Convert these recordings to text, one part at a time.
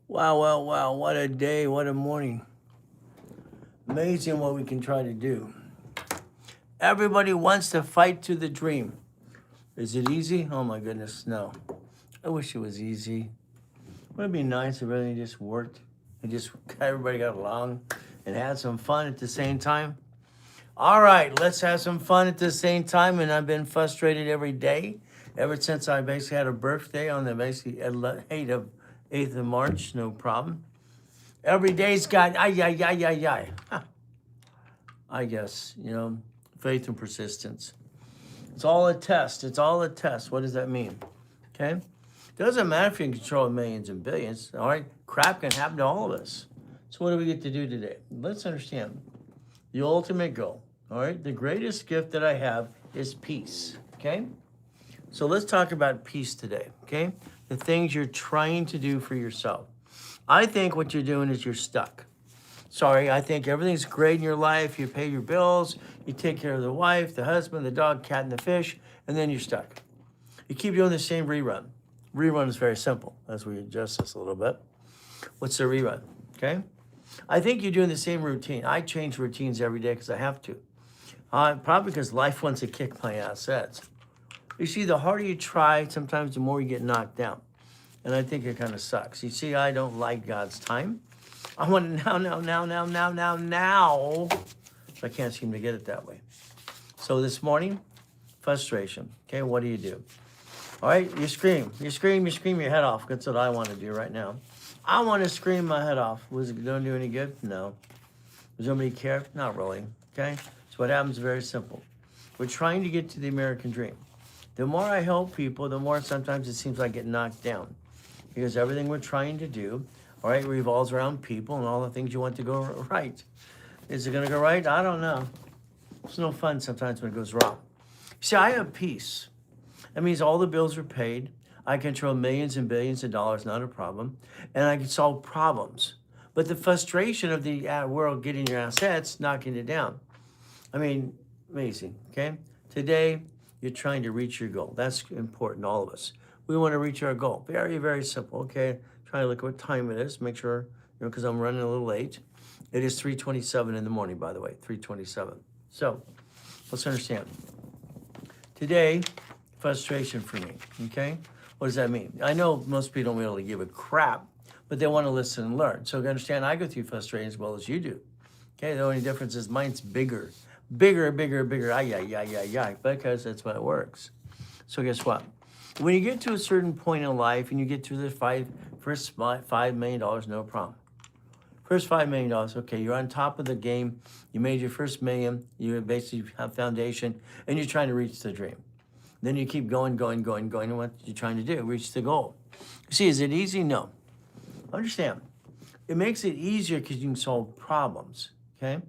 Wow, wow, wow. What a day. What a morning. Amazing what we can try to do. Everybody wants to fight to the dream. Is it easy? Oh my goodness, no. I wish it was easy. Wouldn't it be nice if everything just worked and just everybody got along and had some fun at the same time? All right, let's have some fun at the same time. And I've been frustrated every day ever since I basically had a birthday on the basically 8th of March. No problem. Every day's got ay ay ay ay ay. I guess faith and persistence. It's all a test. It's all a test. What does that mean? Okay, doesn't matter if you can control millions and billions. All right, crap can happen to all of us. So what do we get to do today? Let's understand the ultimate goal. All right, the greatest gift that I have is peace. Okay, so let's talk about peace today. Okay, the things you're trying to do for yourself. I think what you're doing is you're stuck. Sorry, I think everything's great in your life. You pay your bills, you take care of the wife, the husband, the dog, cat, and the fish, and then you're stuck. You keep doing the same rerun. Rerun is very simple as we adjust this a little bit. What's the rerun? Okay. I think you're doing the same routine. I change routines every day because I have to. Probably because life wants to kick my assets. You see, the harder you try, sometimes the more you get knocked down. And I think it kind of sucks. You see, I don't like God's time. I want it now, now, now, now, now, now, now. I can't seem to get it that way. So this morning, frustration. Okay, what do you do? All right, you scream. You scream, you scream your head off. That's what I want to do right now. I want to scream my head off. Was it going to do any good? No. Does anybody care? Not really. Okay, so what happens is very simple. We're trying to get to the American dream. The more I help people, the more sometimes it seems like I get knocked down. Because everything we're trying to do, all right, revolves around people and all the things you want to go right. Is it going to go right? I don't know. It's no fun sometimes when it goes wrong. See, I have peace. That means all the bills are paid. I control millions and billions of dollars, not a problem. And I can solve problems. But the frustration of the world getting your assets, knocking it down. I mean, amazing, okay? Today, you're trying to reach your goal. That's important, all of us. We want to reach our goal. Very, very simple, okay? Try to look at what time it is. Make sure, because I'm running a little late. It is 3:27 in the morning, by the way, 3:27. So, let's understand. Today, frustration for me, okay? What does that mean? I know most people don't really give a crap, but they want to listen and learn. So, you understand, I go through frustration as well as you do. Okay, the only difference is mine's bigger. Bigger, bigger, bigger, ay, ay, ay, ay, ay, because that's what it works. So guess what? When you get to a certain point in life and you get to the first $5 million, no problem. First $5 million, okay, you're on top of the game. You made your first million. You basically have foundation, and you're trying to reach the dream. Then you keep going, going, going, going, and what you're trying to do, reach the goal. See, is it easy? No. Understand, it makes it easier because you can solve problems, okay?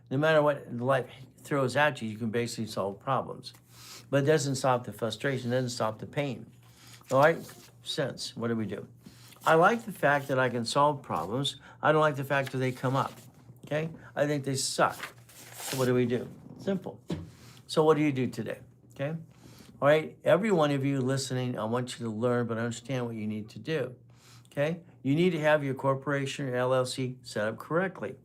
No matter what life throws at you, you can basically solve problems. But it doesn't stop the frustration, it doesn't stop the pain. All right, sense, what do we do? I like the fact that I can solve problems. I don't like the fact that they come up, okay? I think they suck. So what do we do? Simple. So what do you do today, okay? All right, every one of you listening, I want you to learn, but understand what you need to do, okay? You need to have your corporation or LLC set up correctly.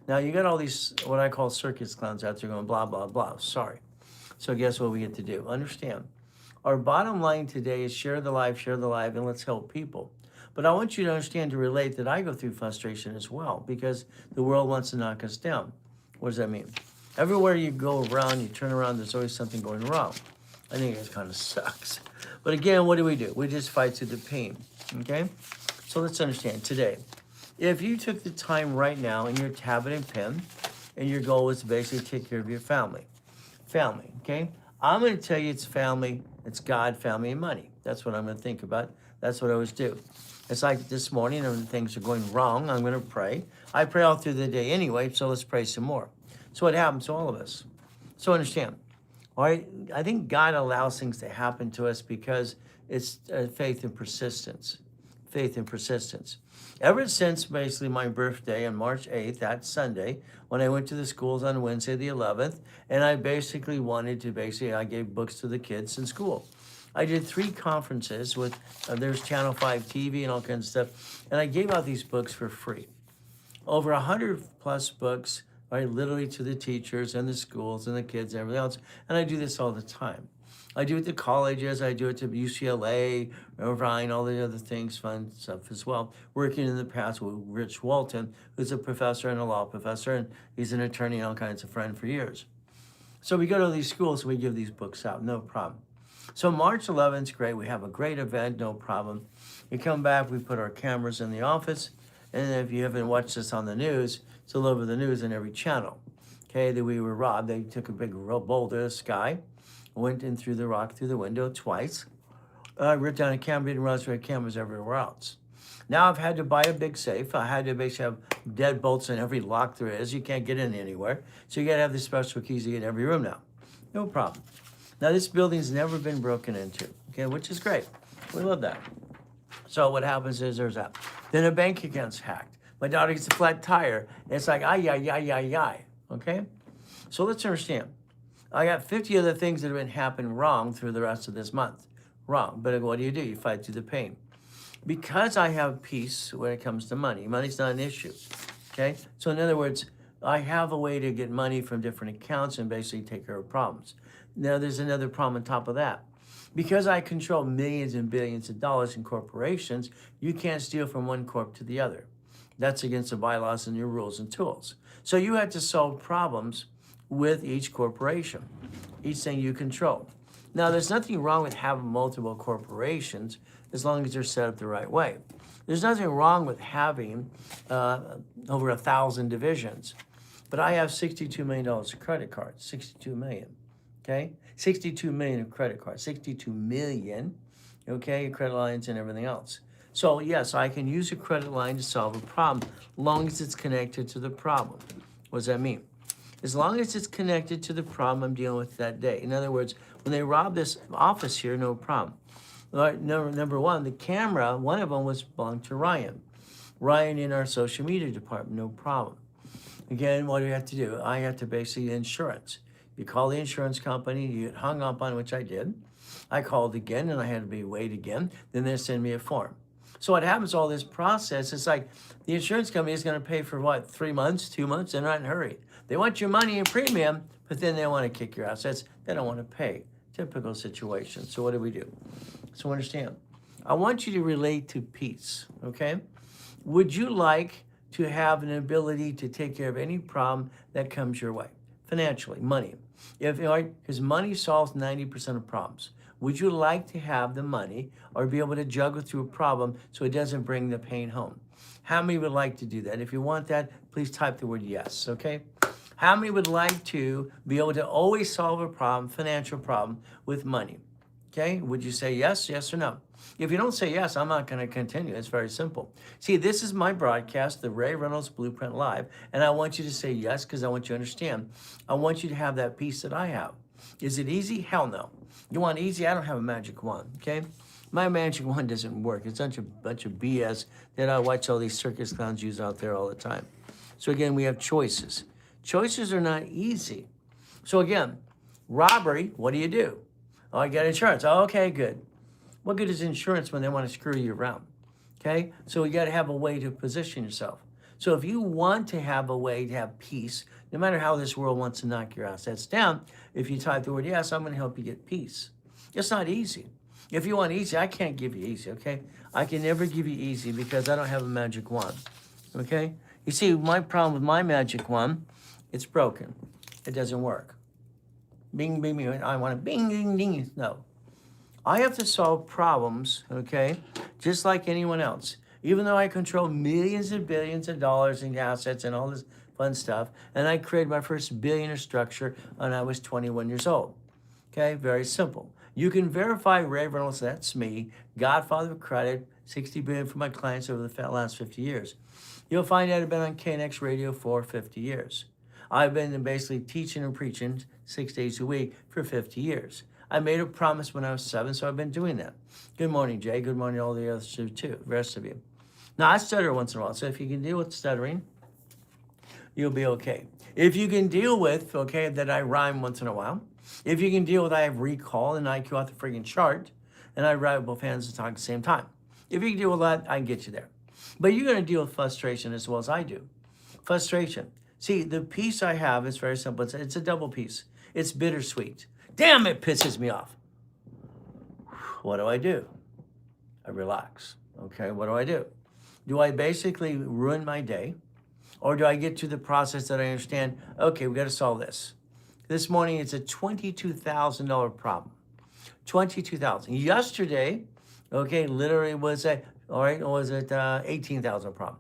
Now, you got all these, what I call circus clowns out there going blah, blah, blah. Sorry. So guess what we get to do? Understand. Our bottom line today is share the life, and let's help people. But I want you to understand, to relate, that I go through frustration as well because the world wants to knock us down. What does that mean? Everywhere you go around, you turn around, there's always something going wrong. I think it kind of sucks. But again, what do? We just fight through the pain, okay? So let's understand today. If you took the time right now in your tablet and pen, and your goal was to basically take care of your family, okay? I'm going to tell you it's family, it's God, family, and money. That's what I'm going to think about. That's what I always do. It's like this morning, when things are going wrong, I'm going to pray. I pray all through the day anyway, so let's pray some more. So what happens to all of us? So understand, all right? I think God allows things to happen to us because it's faith and persistence. Faith and persistence. Ever since basically my birthday on March 8th, that Sunday, when I went to the schools on Wednesday the 11th, and I basically I gave books to the kids in school. I did 3 conferences with, there's Channel 5 TV and all kinds of stuff. And I gave out these books for free. Over 100 plus books, right, literally to the teachers and the schools and the kids and everything else. And I do this all the time. I do it to colleges, I do it to UCLA, Irvine, all the other things, fun stuff as well. Working in the past with Rich Walton, who's a professor and a law professor, and he's an attorney and all kinds of friend for years. So we go to these schools and we give these books out, no problem. So March 11th is great. We have a great event, no problem. We come back, we put our cameras in the office, and if you haven't watched this on the news, it's all over the news on every channel. Okay, that we were robbed. They took a big boulder, this guy, went in through the rock through the window twice. Ripped down a camera, didn't realize we had cameras everywhere else. Now I've had to buy a big safe. I had to basically have deadbolts in every lock there is. You can't get in anywhere. So you gotta have the special keys to get in every room now. No problem. Now this building's never been broken into, okay, which is great. We love that. So what happens is there's that. Then a bank account's hacked. My daughter gets a flat tire. And it's like, ay, okay? So let's understand. I got 50 other things that have been happening wrong through the rest of this month. Wrong, but what do? You fight through the pain. Because I have peace when it comes to money. Money's not an issue, okay? So in other words, I have a way to get money from different accounts and basically take care of problems. Now there's another problem on top of that. Because I control millions and billions of dollars in corporations, you can't steal from one corp to the other. That's against the bylaws and your rules and tools. So you have to solve problems with each corporation, each thing you control. Now, there's nothing wrong with having multiple corporations as long as they're set up the right way. There's nothing wrong with having over 1,000 divisions. But I have $62 million of credit cards, 62 million, okay? 62 million of credit cards, 62 million, okay, credit lines and everything else. So yes, I can use a credit line to solve a problem, as long as it's connected to the problem. What does that mean? As long as it's connected to the problem I'm dealing with that day. In other words, when they robbed this office here, no problem. All right, number one, the camera, one of them belonged to Ryan. Ryan in our social media department, no problem. Again, what do you have to do? I have to basically insurance. You call the insurance company, you get hung up on, which I did. I called again and I had to wait again. Then they send me a form. So what happens, all this process, it's like the insurance company is going to pay for what, 3 months, 2 months? They're not in a hurry. They want your money and premium, but then they want to kick your ass. They don't want to pay. Typical situation. So what do? So understand, I want you to relate to peace, okay? Would you like to have an ability to take care of any problem that comes your way? Financially, money. Because money solves 90% of problems. Would you like to have the money or be able to juggle through a problem so it doesn't bring the pain home? How many would like to do that? If you want that, please type the word yes, okay? How many would like to be able to always solve a problem, financial problem, with money? Okay, would you say yes, yes or no? If you don't say yes, I'm not going to continue. It's very simple. See, this is my broadcast, the Ray Reynolds Blueprint Live, and I want you to say yes because I want you to understand. I want you to have that peace that I have. Is it easy? Hell no. You want easy? I don't have a magic wand, okay? My magic wand doesn't work. It's such a bunch of BS that I watch all these circus clowns use out there all the time. So again, we have choices. Choices are not easy. So again, robbery, what do? Oh, I got insurance. Oh, okay, good. What good is insurance when they want to screw you around? Okay, so you got to have a way to position yourself. So if you want to have a way to have peace, no matter how this world wants to knock your assets down, if you type the word yes, I'm going to help you get peace. It's not easy. If you want easy, I can't give you easy, okay? I can never give you easy because I don't have a magic wand, okay? You see, my problem with my magic wand, it's broken. It doesn't work. Bing, bing, bing. I want to bing, ding, ding. No. I have to solve problems, okay, just like anyone else. Even though I control millions and billions of dollars in assets and all this fun stuff, and I created my first billionaire structure when I was 21 years old. Okay, very simple. You can verify Ray Reynolds, that's me, Godfather of Credit, 60 billion for my clients over the last 50 years. You'll find out I've been on KNX radio for 50 years. I've been basically teaching and preaching 6 days a week for 50 years. I made a promise when I was 7, so I've been doing that. Good morning, Jay. Good morning to all the others too, the rest of you. Now, I stutter once in a while, so if you can deal with stuttering, you'll be okay. If you can deal with, okay, that I rhyme once in a while, if you can deal with I have recall and IQ off the friggin' chart, and I write with both hands and talk at the same time. If you can deal with that, I can get you there. But you're going to deal with frustration as well as I do. Frustration. See, the piece I have is very simple. It's a double piece. It's bittersweet. Damn, it pisses me off. What do? I relax. Okay, what do? Do I basically ruin my day? Or do I get to the process that I understand, okay, we got to solve this. This morning, it's a $22,000 problem. $22,000. Yesterday, okay, literally was a, all right, was it $18,000 problem?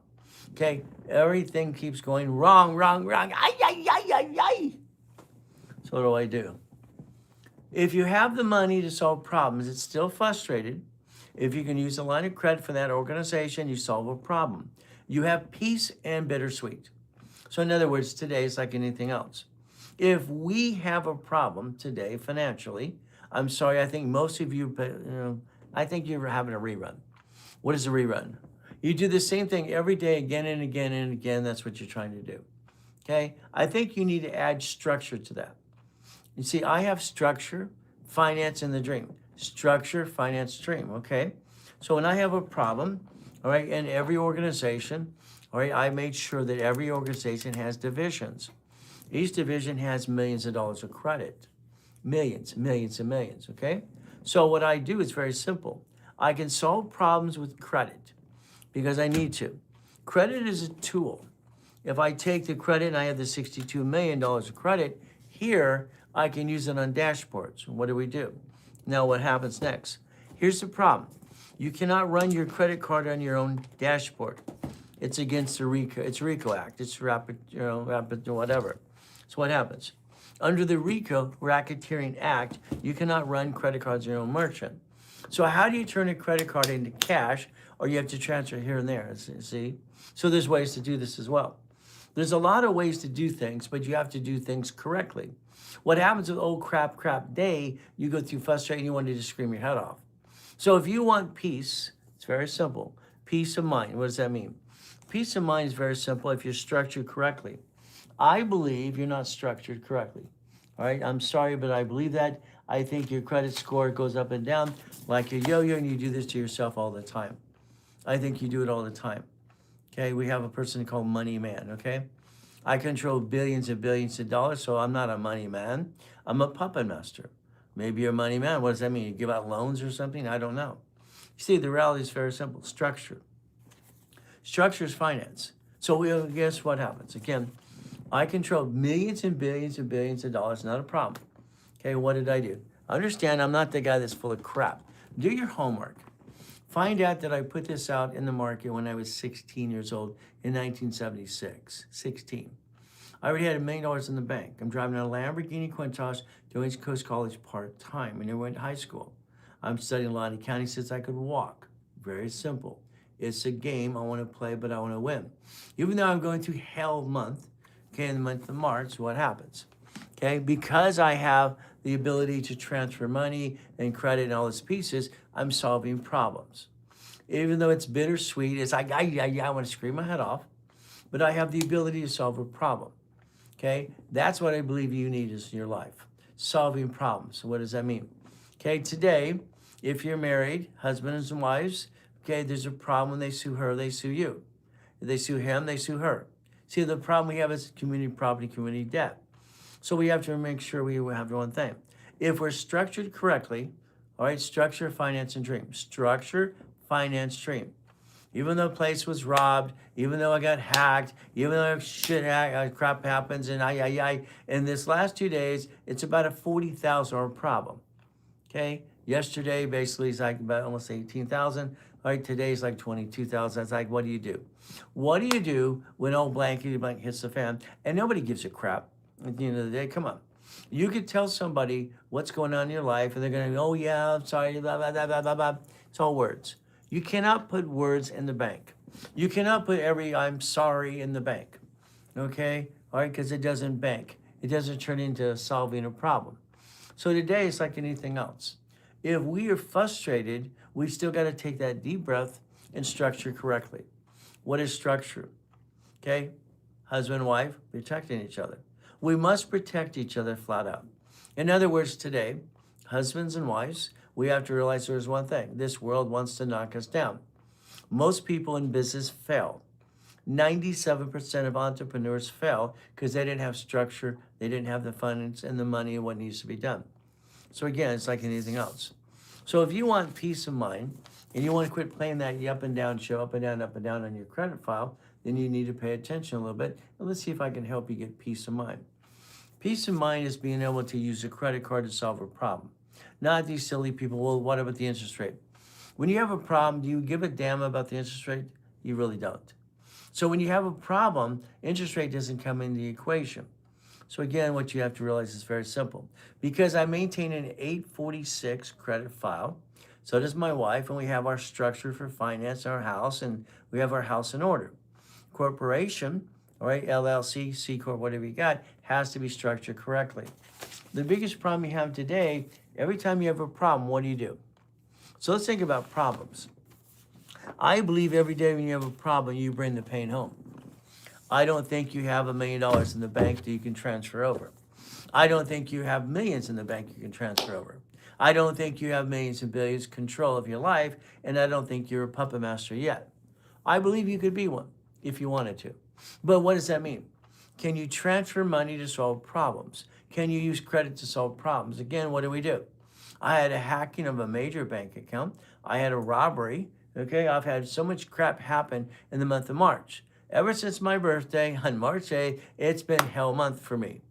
Okay, everything keeps going wrong. Ay, ay, ay, ay, ay. So what do? If you have the money to solve problems, it's still frustrated. If you can use a line of credit for that organization, you solve a problem. You have peace and bittersweet. So in other words, today is like anything else. If we have a problem today financially, I'm sorry, I think most of you, I think you're having a rerun. What is a rerun? You do the same thing every day, again and again and again. That's what you're trying to do. Okay? I think you need to add structure to that. You see, I have structure, finance, and the dream. Structure, finance, dream, okay? So when I have a problem, all right, in every organization, all right, I made sure that every organization has divisions. Each division has millions of dollars of credit. Millions, millions, and millions, okay? So what I do is very simple. I can solve problems with credit because I need to. Credit is a tool. If I take the credit and I have the $62 million of credit, here I can use it on dashboards. What do? Now what happens next? Here's the problem. You cannot run your credit card on your own dashboard. It's against the RICO Act. It's rapid whatever. So what happens? Under the RICO, Racketeering Act, you cannot run credit cards on your own merchant. So how do you turn a credit card into cash, or you have to transfer here and there, see? So there's ways to do this as well. There's a lot of ways to do things, but you have to do things correctly. What happens with old crap day, you go through frustration, you want to just scream your head off. So if you want peace, it's very simple. Peace of mind, what does that mean? Peace of mind is very simple if you're structured correctly. I believe you're not structured correctly. All right, I'm sorry, but I believe that. I think your credit score goes up and down like a yo-yo, and you do this to yourself all the time. I think you do it all the time. Okay, we have a person called Money Man, okay? I control billions and billions of dollars, so I'm not a money man. I'm a puppet master. Maybe you're a money man. What does that mean? You give out loans or something? I don't know. You see, the reality is very simple. Structure. Structure is finance. So guess what happens? Again, I control millions and billions and billions of dollars, not a problem. Okay, what did I do? Understand, I'm not the guy that's full of crap. Do your homework. Find out that I put this out in the market when I was 16 years old in 1976. 16. I already had $1 million in the bank. I'm driving a Lamborghini Countach to East Coast College part-time. I never went to high school. I'm studying law and accounting since I could walk. Very simple. It's a game I want to play, but I want to win. Even though I'm going through hell month, okay, in the month of March, what happens? Okay, because I have the ability to transfer money and credit and all these pieces, I'm solving problems. Even though it's bittersweet, it's like, I want to scream my head off, but I have the ability to solve a problem. Okay, that's what I believe you need is in your life, solving problems. So what does that mean? Okay, today, if you're married, husbands and wives, okay, there's a problem when they sue her, they sue you. If they sue him, they sue her. See, the problem we have is community property, community debt. So we have to make sure we have one thing. If we're structured correctly, all right, structure, finance, and dream. Structure, finance, dream. Even though the place was robbed, even though I got hacked, even though crap happens, and in this last 2 days, it's about a $40,000 problem. Okay? Yesterday, basically, it's like about almost 18,000. All right, today's like 22,000. It's like, what do you do? What do you do when old blankety blank hits the fan and nobody gives a crap? At the end of the day, come on. You could tell somebody what's going on in your life, and they're going to go, oh, yeah, I'm sorry, blah, blah, blah, blah, blah, blah. It's all words. You cannot put words in the bank. You cannot put every I'm sorry in the bank, okay? All right, because it doesn't bank. It doesn't turn into solving a problem. So today, it's like anything else. If we are frustrated, we still got to take that deep breath and structure correctly. What is structure? Okay? Husband and wife protecting each other. We must protect each other flat out. In other words, today, husbands and wives, we have to realize there's one thing. This world wants to knock us down. Most people in business fail. 97% of entrepreneurs fail because they didn't have structure, they didn't have the funds and the money and what needs to be done. So again, it's like anything else. So if you want peace of mind and you want to quit playing that up and down show, up and down on your credit file, then you need to pay attention a little bit. And let's see if I can help you get peace of mind. Peace of mind is being able to use a credit card to solve a problem. Not these silly people, well, what about the interest rate? When you have a problem, do you give a damn about the interest rate? You really don't. So when you have a problem, interest rate doesn't come into the equation. So again, what you have to realize is very simple. Because I maintain an 846 credit file, so does my wife, and we have our structure for finance, our house, and we have our house in order. Corporation, all right, LLC, C Corp, whatever you got, has to be structured correctly. The biggest problem you have today, every time you have a problem, what do? So let's think about problems. I believe every day when you have a problem, you bring the pain home. I don't think you have $1 million in the bank that you can transfer over. I don't think you have millions in the bank you can transfer over. I don't think you have millions and billions control of your life, and I don't think you're a puppet master yet. I believe you could be one if you wanted to. But what does that mean? Can you transfer money to solve problems? Can you use credit to solve problems? Again, what do? I had a hacking of a major bank account. I had a robbery. Okay, I've had so much crap happen in the month of March. Ever since my birthday on March 8th, it's been hell month for me.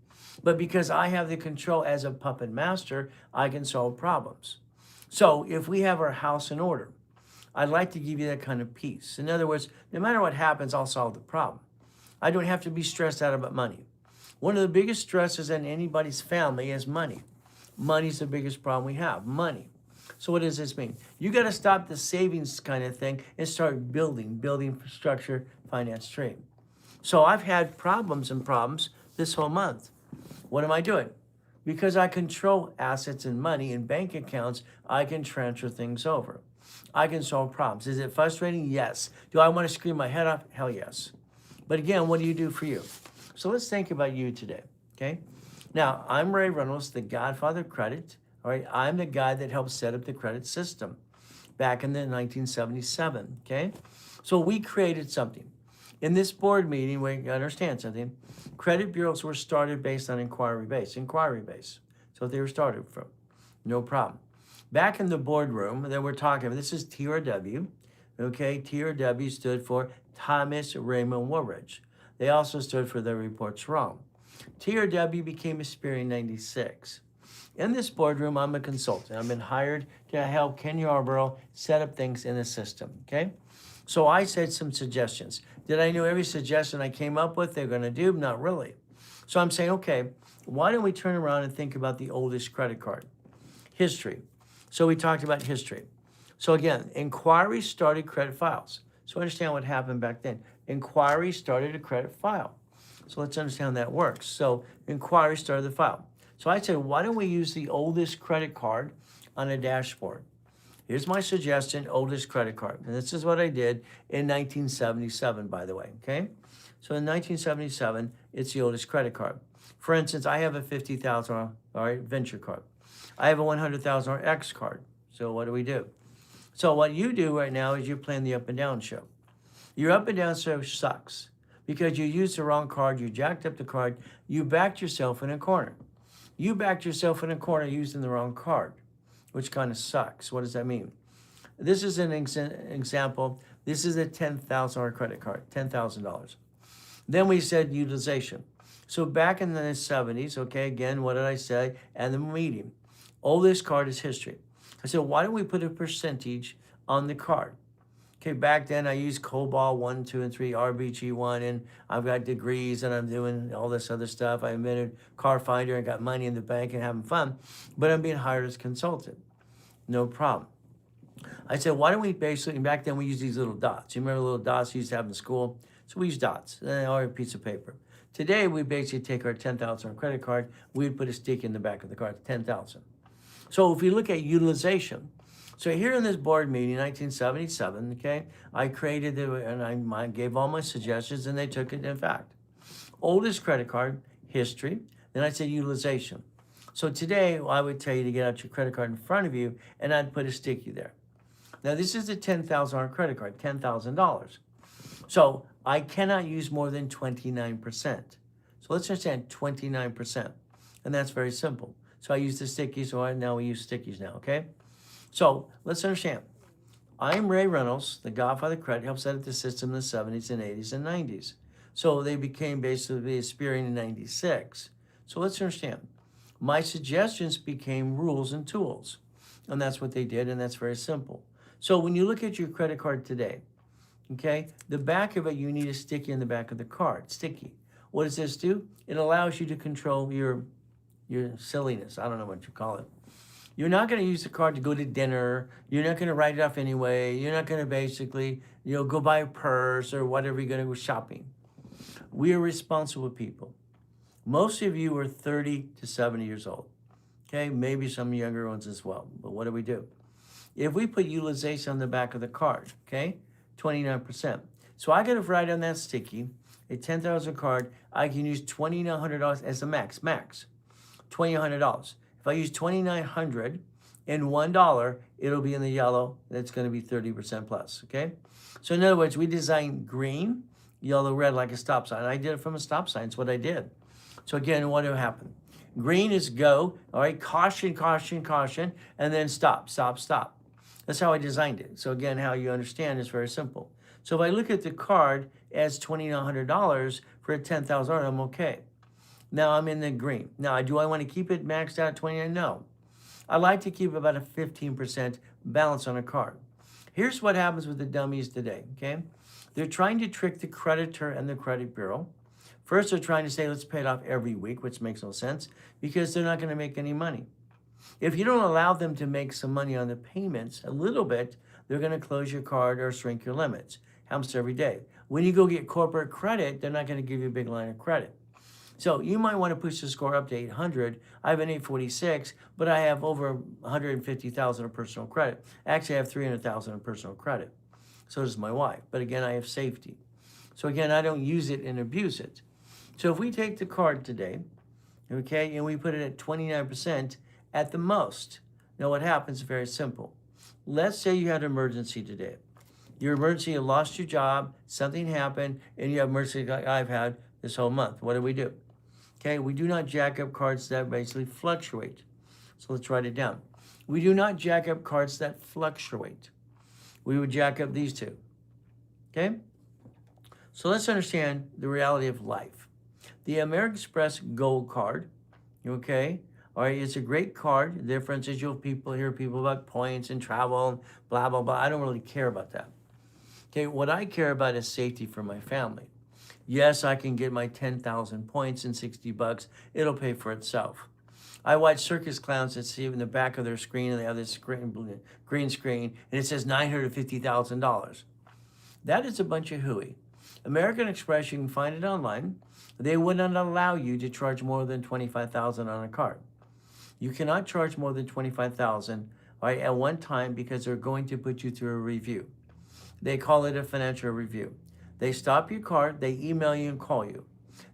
But because I have the control as a puppet master, I can solve problems. So if we have our house in order, I'd like to give you that kind of peace. In other words, no matter what happens, I'll solve the problem. I don't have to be stressed out about money. One of the biggest stresses in anybody's family is money. Money's the biggest problem we have, money. So what does this mean? You got to stop the savings kind of thing and start building structure, finance, trade. So I've had problems this whole month. What am I doing? Because I control assets and money in bank accounts, I can transfer things over. I can solve problems. Is it frustrating? Yes. Do I want to scream my head off? Hell yes. But again, what do you do for you? So let's think about you today, okay? Now, I'm Ray Reynolds, the godfather of credit. All right, I'm the guy that helped set up the credit system back in the 1977, okay? So we created something. In this board meeting, we understand something. Credit bureaus were started based on inquiry base. So they were started from, no problem. Back in the boardroom, then we're talking, this is TRW, okay? TRW stood for Thomas Raymond Woolridge. They also stood for The Report's Wrong. TRW became a SPEAR in 96. In this boardroom, I'm a consultant. I've been hired to help Ken Yarborough set up things in the system, okay? So I said some suggestions. Did I know every suggestion I came up with they're going to do? Not really. So I'm saying, okay, why don't we turn around and think about the oldest credit card? History. So we talked about history. So again, inquiry started credit files. So understand what happened back then. Inquiry started a credit file. So let's understand how that works. So inquiry started the file. So I said, why don't we use the oldest credit card on a dashboard? Here's my suggestion, oldest credit card. And this is what I did in 1977, by the way, okay? So in 1977, it's the oldest credit card. For instance, I have a $50,000, all right, venture card. I have a $100,000 X card. So what do? So what you do right now is you're playing the up and down show. Your up and down show sucks because you used the wrong card, you jacked up the card, you backed yourself in a corner. You backed yourself in a corner using the wrong card, which kind of sucks. What does that mean? This is an example. This is a $10,000 credit card, $10,000. Then we said utilization. So back in the 70s, okay, again, what did I say? And the meeting. Oldest card is history. I said, why don't we put a percentage on the card? Okay, back then I used COBOL 1, 2, and 3, RBG1, and I've got degrees and I'm doing all this other stuff. I invented Car Finder and got money in the bank and having fun, but I'm being hired as a consultant. No problem. I said, why don't we basically, back then we used these little dots. You remember the little dots you used to have in school? So we use dots or a piece of paper. Today, we basically take our $10,000 credit card, we'd put a stick in the back of the card, $10,000. So if you look at utilization, so here in this board meeting, 1977, okay, I created it and I gave all my suggestions and they took it in fact. Oldest credit card, history, then I said utilization. So today, I would tell you to get out your credit card in front of you, and I'd put a sticky there. Now, this is a $10,000 credit card, $10,000. So I cannot use more than 29%. So let's understand 29%. And that's very simple. So I use the stickies, so now we use stickies now, okay? So let's understand. I'm Ray Reynolds, the godfather of credit, helped set up the system in the 70s and 80s and 90s. So they became basically Experian in 96. So let's understand. My suggestions became rules and tools. And that's what they did, and that's very simple. So when you look at your credit card today, okay, the back of it, you need a sticky in the back of the card, sticky. What does this do? It allows you to control your silliness. I don't know what you call it. You're not going to use the card to go to dinner. You're not going to write it off anyway. You're not going to basically, go buy a purse or whatever you're going to go shopping. We are responsible people. Most of you are 30 to 70 years old. Okay, maybe some younger ones as well. But what do? If we put utilization on the back of the card, okay, 29%. So I got to write on that sticky, a 10,000 card, I can use $2,900 as a max, $2,900. If I use $2,900 and $1, it'll be in the yellow. That's going to be 30% plus, okay? So in other words, we designed green, yellow, red like a stop sign. I did it from a stop sign. It's what I did. So again, what will happen? Green is go, all right, caution, caution, caution, and then stop, stop, stop. That's how I designed it. So again, how you understand is very simple. So if I look at the card as $2,900 for a $10,000, I'm okay. Now I'm in the green. Now, do I want to keep it maxed out at 29? No. I like to keep about a 15% balance on a card. Here's what happens with the dummies today, okay? They're trying to trick the creditor and the credit bureau. First, they're trying to say, let's pay it off every week, which makes no sense because they're not going to make any money. If you don't allow them to make some money on the payments, a little bit, they're going to close your card or shrink your limits. Happens every day. When you go get corporate credit, they're not going to give you a big line of credit. So you might want to push the score up to 800. I have an 846, but I have over 150,000 of personal credit. Actually, I have 300,000 of personal credit. So does my wife. But again, I have safety. So again, I don't use it and abuse it. So if we take the card today, okay, and we put it at 29% at the most, now what happens is very simple. Let's say you had an emergency today. Your emergency, you lost your job, something happened, and you have emergency like I've had this whole month. What do? Okay, we do not jack up cards that basically fluctuate. So let's write it down. We do not jack up cards that fluctuate. We would jack up these two. Okay? So let's understand the reality of life. The American Express Gold Card, okay? All right, it's a great card. The difference is you'll hear people about points and travel and blah, blah, blah. I don't really care about that. Okay, what I care about is safety for my family. Yes, I can get my 10,000 points and $60. It'll pay for itself. I watch circus clowns that see in the back of their screen, and they have this green screen, and it says $950,000. That is a bunch of hooey. American Express, you can find it online. They wouldn't allow you to charge more than $25,000 on a card. You cannot charge more than $25,000 right, at one time because they're going to put you through a review. They call it a financial review. They stop your card, they email you and call you.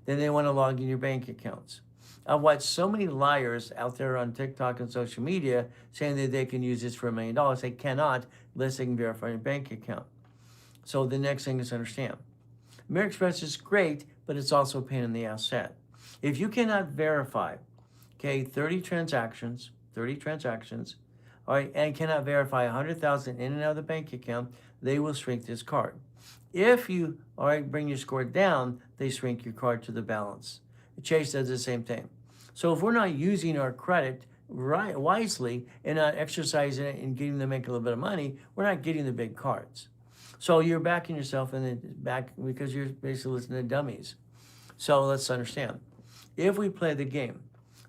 Then they want to log in your bank accounts. I've watched so many liars out there on TikTok and social media saying that they can use this for $1 million. They cannot unless they can verify your bank account. So the next thing is to understand. American Express is great, but it's also a pain in the ass set. If you cannot verify, okay, 30 transactions, all right, and cannot verify 100,000 in and out of the bank account, they will shrink this card. If you, all right, bring your score down, they shrink your card to the balance. Chase does the same thing. So if we're not using our credit wisely and not exercising it and getting them to make a little bit of money, we're not getting the big cards. So you're backing yourself in the back because you're basically listening to dummies. So let's understand. If we play the game,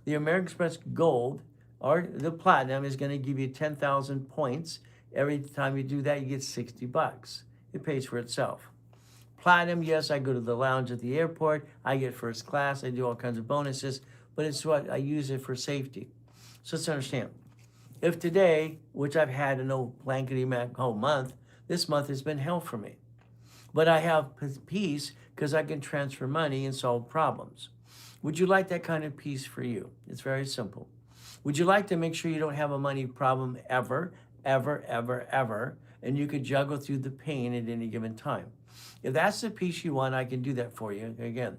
the American Express Gold or the Platinum is going to give you 10,000 points. Every time you do that, you get $60. It pays for itself. Platinum, yes, I go to the lounge at the airport. I get first class. I do all kinds of bonuses, but it's what I use it for safety. So let's understand. If today, which I've had an old blankety-mac whole month, this month has been hell for me. But I have peace because I can transfer money and solve problems. Would you like that kind of peace for you? It's very simple. Would you like to make sure you don't have a money problem ever, ever, ever, ever, and you could juggle through the pain at any given time? If that's the piece you want, I can do that for you. Again,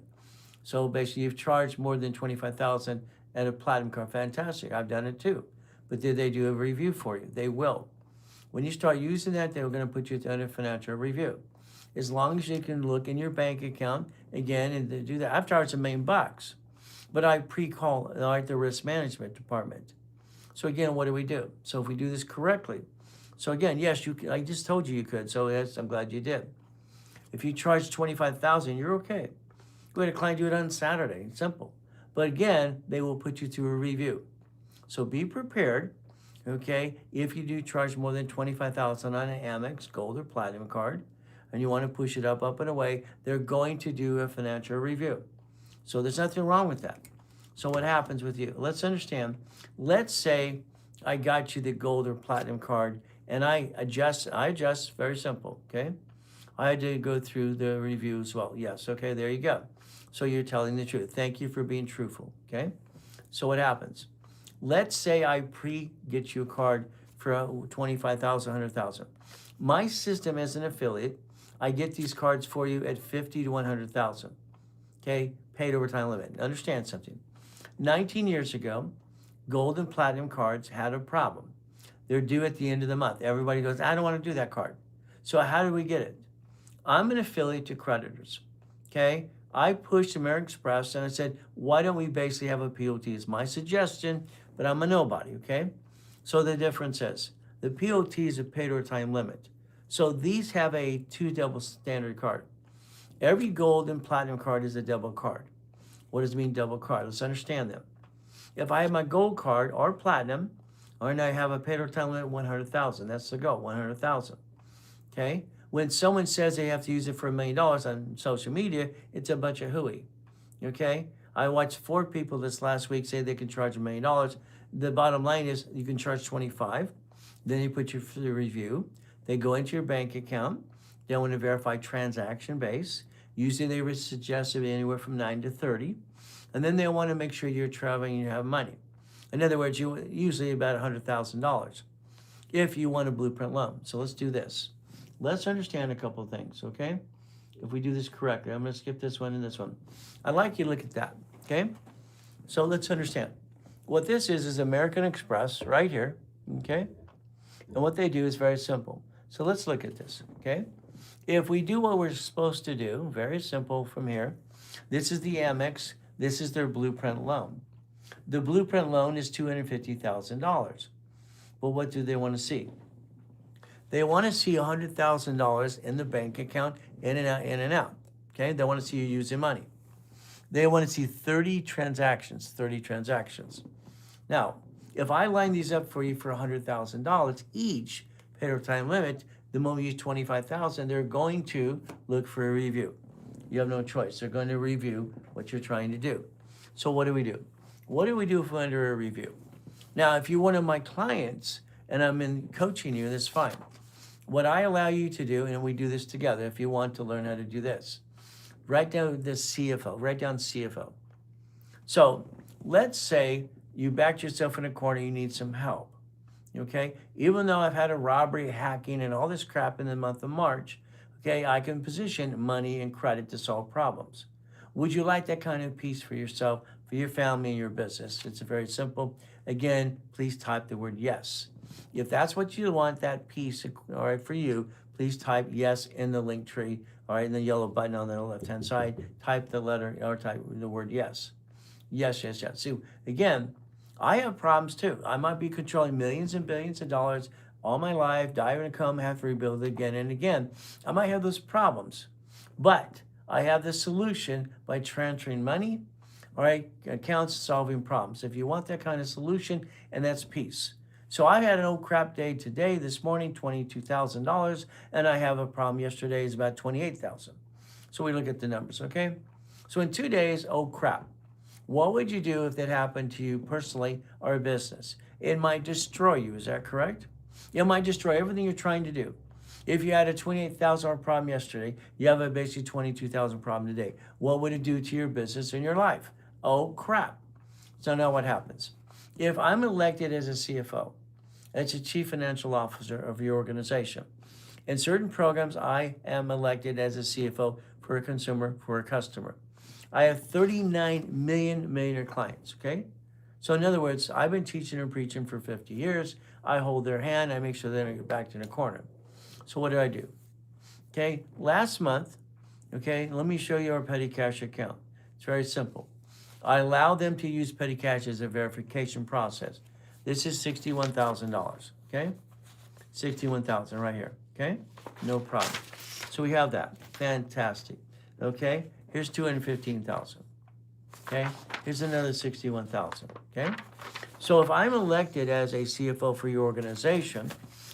so basically, you've charged more than 25,000 at a platinum card. Fantastic. I've done it too. But did they do a review for you? They will. When you start using that, they're going to put you under financial review. As long as you can look in your bank account again and do that. I've charged $1 million, but I pre-call like the risk management department. So again, what do we do? So if we do this correctly, so again, yes, you. I just told you you could. So yes, I'm glad you did. If you charge 25,000, you're okay. Go ahead, client, do it on Saturday. It's simple. But again, they will put you through a review. So be prepared, okay? If you do charge more than 25,000 on an Amex Gold or Platinum card, and you want to push it up and away, they're going to do a financial review. So there's nothing wrong with that. So what happens with you? Let's understand. Let's say I got you the Gold or Platinum card, and I adjust, very simple, okay? I had to go through the review as well. Yes, okay, there you go. So you're telling the truth. Thank you for being truthful, okay? So what happens? Let's say I get you a card for 25,000, 100,000. My system as an affiliate, I get these cards for you at 50 to 100,000, okay? Paid overtime limit. Understand something. 19 years ago, Gold and Platinum cards had a problem. They're due at the end of the month. Everybody goes, I don't want to do that card. So how do we get it? I'm an affiliate to creditors, okay? I pushed American Express and I said, why don't we basically have a POT? It's my suggestion, but I'm a nobody, okay? So the difference is, the POT is a paid overtime limit. So these have a 2 double standard card. Every Gold and Platinum card is a double card. What does it mean, double card? Let's understand them. If I have my Gold card or Platinum, and I have a paid overtime limit of 100,000, that's the goal, 100,000, okay? When someone says they have to use it for $1 million on social media, it's a bunch of hooey, okay? I watched 4 people this last week say they can charge $1 million. The bottom line is you can charge 25. Then you put your for the review. They go into your bank account. They want to verify transaction base. Usually they would suggest it anywhere from 9 to 30. And then they want to make sure you're traveling and you have money. In other words, you usually about $100,000 if you want a blueprint loan. So let's do this. Let's understand a couple of things, okay? If we do this correctly, I'm going to skip this one and this one. I'd like you to look at that, okay? So let's understand. What this is American Express right here, okay? And what they do is very simple. So let's look at this, okay? If we do what we're supposed to do, very simple from here, this is the Amex, this is their blueprint loan. The blueprint loan is $250,000. Well, what do they want to see? They want to see $100,000 in the bank account, in and out, in and out. Okay? They want to see you using money. They want to see 30 transactions, 30 transactions. Now, if I line these up for you for $100,000 each, paid overtime limit, the moment you use 25,000, they're going to look for a review. You have no choice. They're going to review what you're trying to do. So what do we do? What do we do if we're under a review? Now, if you're one of my clients and I'm in coaching you, that's fine. What I allow you to do, and we do this together if you want to learn how to do this, write down the CFO, write down CFO. So let's say you backed yourself in a corner, you need some help, okay? Even though I've had a robbery, hacking, and all this crap in the month of March, okay, I can position money and credit to solve problems. Would you like that kind of peace for yourself, for your family, and your business? It's very simple. Again, please type the word yes. If that's what you want, that piece, all right, for you, please type yes in the link tree, all right, in the yellow button on the left-hand side. Type the letter or type the word yes. Yes, yes, yes. See, again, I have problems too. I might be controlling millions and billions of dollars all my life, die in a coma, have to rebuild it again and again. I might have those problems, but I have the solution by transferring money, all right, accounts, solving problems. If you want that kind of solution, and that's peace. So I had an old crap day today, this morning, $22,000, and I have a problem yesterday is about $28,000. So we look at the numbers, okay? So in 2 days, oh crap. What would you do if that happened to you personally or a business? It might destroy you, is that correct? It might destroy everything you're trying to do. If you had a $28,000 problem yesterday, you have a basically $22,000 problem today. What would it do to your business and your life? Oh crap. So now what happens? If I'm elected as a CFO, as a chief financial officer of your organization, in certain programs, I am elected as a CFO for a consumer, for a customer. I have 39 million millionaire clients, okay? So in other words, I've been teaching and preaching for 50 years. I hold their hand. I make sure they don't get backed in a corner. So what do? Okay, last month, okay, let me show you our petty cash account. It's very simple. I allow them to use petty cash as a verification process. This is $61,000, okay? 61,000 right here, okay? No problem. So we have that. Fantastic. Okay? Here's 215,000. Okay? Here's another 61,000. Okay? So if I'm elected as a CFO for your organization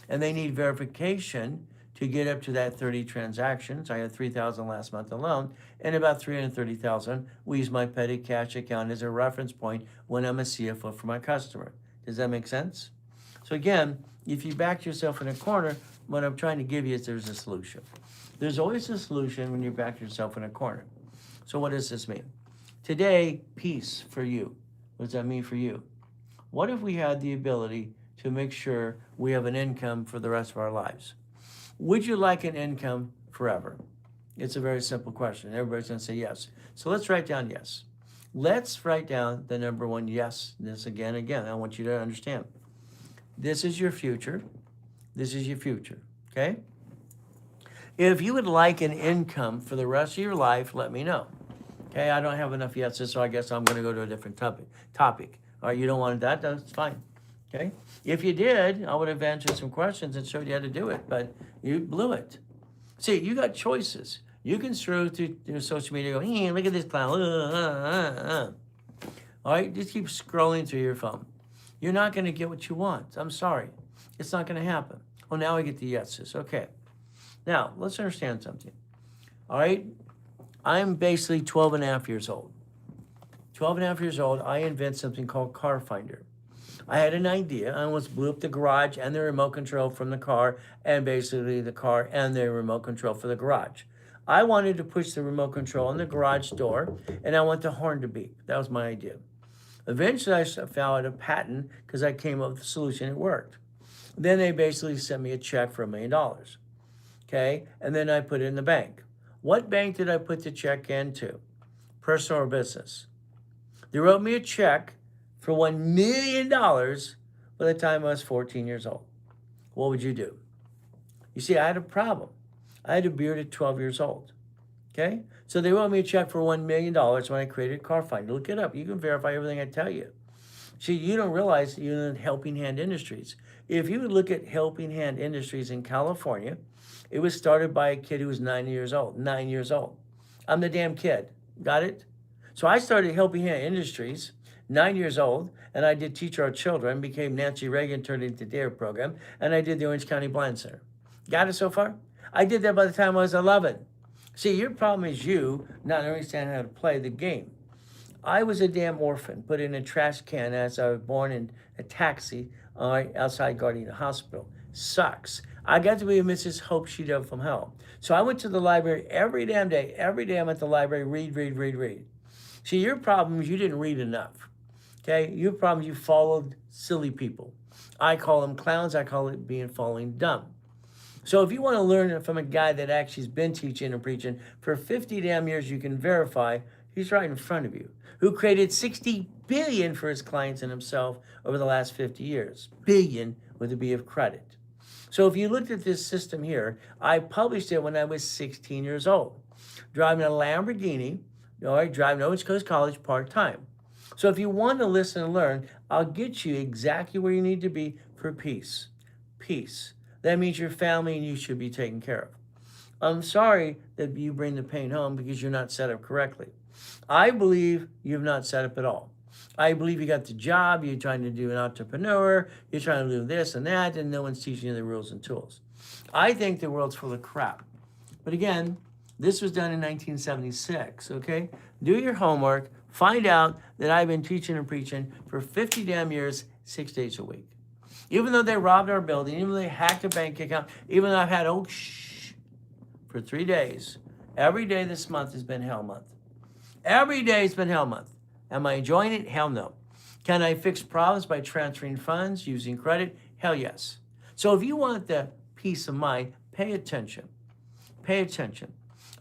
and they need verification to get up to that 30 transactions, I had 3,000 last month alone, and about 330,000, we use my petty cash account as a reference point when I'm a CFO for my customer. Does that make sense? So again, if you back yourself in a corner, what I'm trying to give you is there's a solution. There's always a solution when you back yourself in a corner. So what does this mean? Today, peace for you. What does that mean for you? What if we had the ability to make sure we have an income for the rest of our lives? Would you like an income forever? It's a very simple question. Everybody's going to say yes. So let's write down yes. Let's write down the number one yes. This again. I want you to understand. This is your future. This is your future. Okay? If you would like an income for the rest of your life, let me know. Okay, I don't have enough yeses, so I guess I'm going to go to a different topic. All right, you don't want that? That's fine. Okay? If you did, I would have answered some questions and showed you how to do it, but you blew it. See, you got choices. You can scroll through social media and go, hey, look at this clown. All right, just keep scrolling through your phone. You're not going to get what you want. I'm sorry. It's not going to happen. Oh, now I get the yeses. Okay. Now, let's understand something. All right? I'm basically 12 and a half years old. 12 and a half years old, I invent something called Car Finder. I had an idea. I almost blew up the garage and the remote control from the car, and basically the car and the remote control for the garage. I wanted to push the remote control on the garage door, and I want the horn to beep. That was my idea. Eventually, I found a patent because I came up with a solution. It worked. Then they basically sent me a check for $1 million. Okay, and then I put it in the bank. What bank did I put the check into? Personal or business? They wrote me a check for $1 million by the time I was 14 years old. What would you do? You see, I had a problem. I had a beard at 12 years old. Okay, so they wrote me a check for $1 million when I created Car Finder. Look it up. You can verify everything I tell you. See, you don't realize you're in Helping Hand Industries. If you would look at Helping Hand Industries in California, it was started by a kid who was 9 years old. 9 years old. I'm the damn kid. Got it? So I started Helping Hand Industries, 9 years old, and I did Teach Our Children, became Nancy Reagan, turned into the DARE program, and I did the Orange County Blind Center. Got it so far? I did that by the time I was 11. See, your problem is you not understanding how to play the game. I was a damn orphan, put in a trash can as I was born in a taxi outside Gardena Hospital. Sucks. I got to be a Mrs. Hope She Dove from hell. So I went to the library every damn day. Every day I'm at the library, read. See, your problem is you didn't read enough. Okay? Your problem is you followed silly people. I call them clowns. I call it following dumb. So if you want to learn from a guy that actually has been teaching and preaching for 50 damn years, you can verify he's right in front of you, who created 60 billion for his clients and himself over the last 50 years. Billion with a B of credit. So if you looked at this system here, I published it when I was 16 years old, driving a Lamborghini, driving to Orange Coast College part-time. So if you want to listen and learn, I'll get you exactly where you need to be for peace. Peace. That means your family and you should be taken care of. I'm sorry that you bring the pain home because you're not set up correctly. I believe you've not set up at all. I believe you got the job, you're trying to do an entrepreneur, you're trying to do this and that, and no one's teaching you the rules and tools. I think the world's full of crap. But again, this was done in 1976, okay? Do your homework, find out that I've been teaching and preaching for 50 damn years, 6 days a week. Even though they robbed our building, even though they hacked a bank account, even though I've had, for 3 days, every day this month has been hell month. Every day has been hell month. Am I enjoying it? Hell no. Can I fix problems by transferring funds using credit? Hell yes. So if you want the peace of mind, pay attention. Pay attention.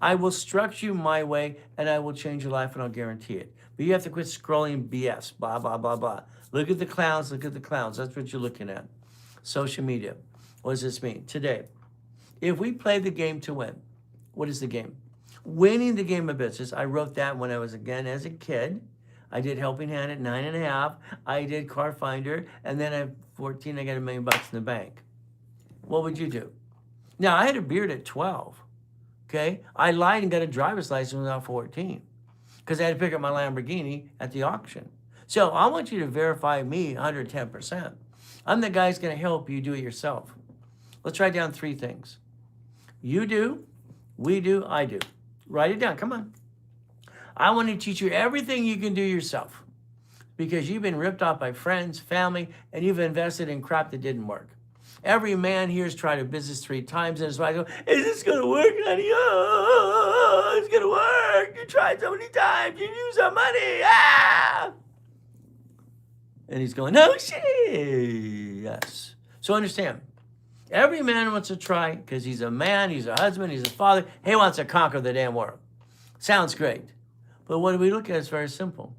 I will structure you my way and I will change your life and I'll guarantee it. But you have to quit scrolling BS, blah, blah, blah, blah. Look at the clowns, look at the clowns. That's what you're looking at. Social media. What does this mean? Today, if we play the game to win, what is the game? Winning the game of business. I wrote that when I was, again, as a kid. I did Helping Hand at 9.5. I did Car Finder. And then at 14, I got $1 million in the bank. What would you do? Now, I had a beard at 12. Okay? I lied and got a driver's license when I was 14 because I had to pick up my Lamborghini at the auction. So I want you to verify me 110%. I'm the guy who's going to help you do it yourself. Let's write down 3 things. You do, we do, I do. Write it down. Come on. I want to teach you everything you can do yourself because you've been ripped off by friends, family, and you've invested in crap that didn't work. Every man here has tried a business 3 times and his wife goes, is this going to work, honey? Oh, it's going to work. You tried so many times. You used our money. Ah! And he's going, no shit. Yes. So understand, every man wants to try because he's a man, he's a husband, he's a father. He wants to conquer the damn world. Sounds great. But what we look at is very simple.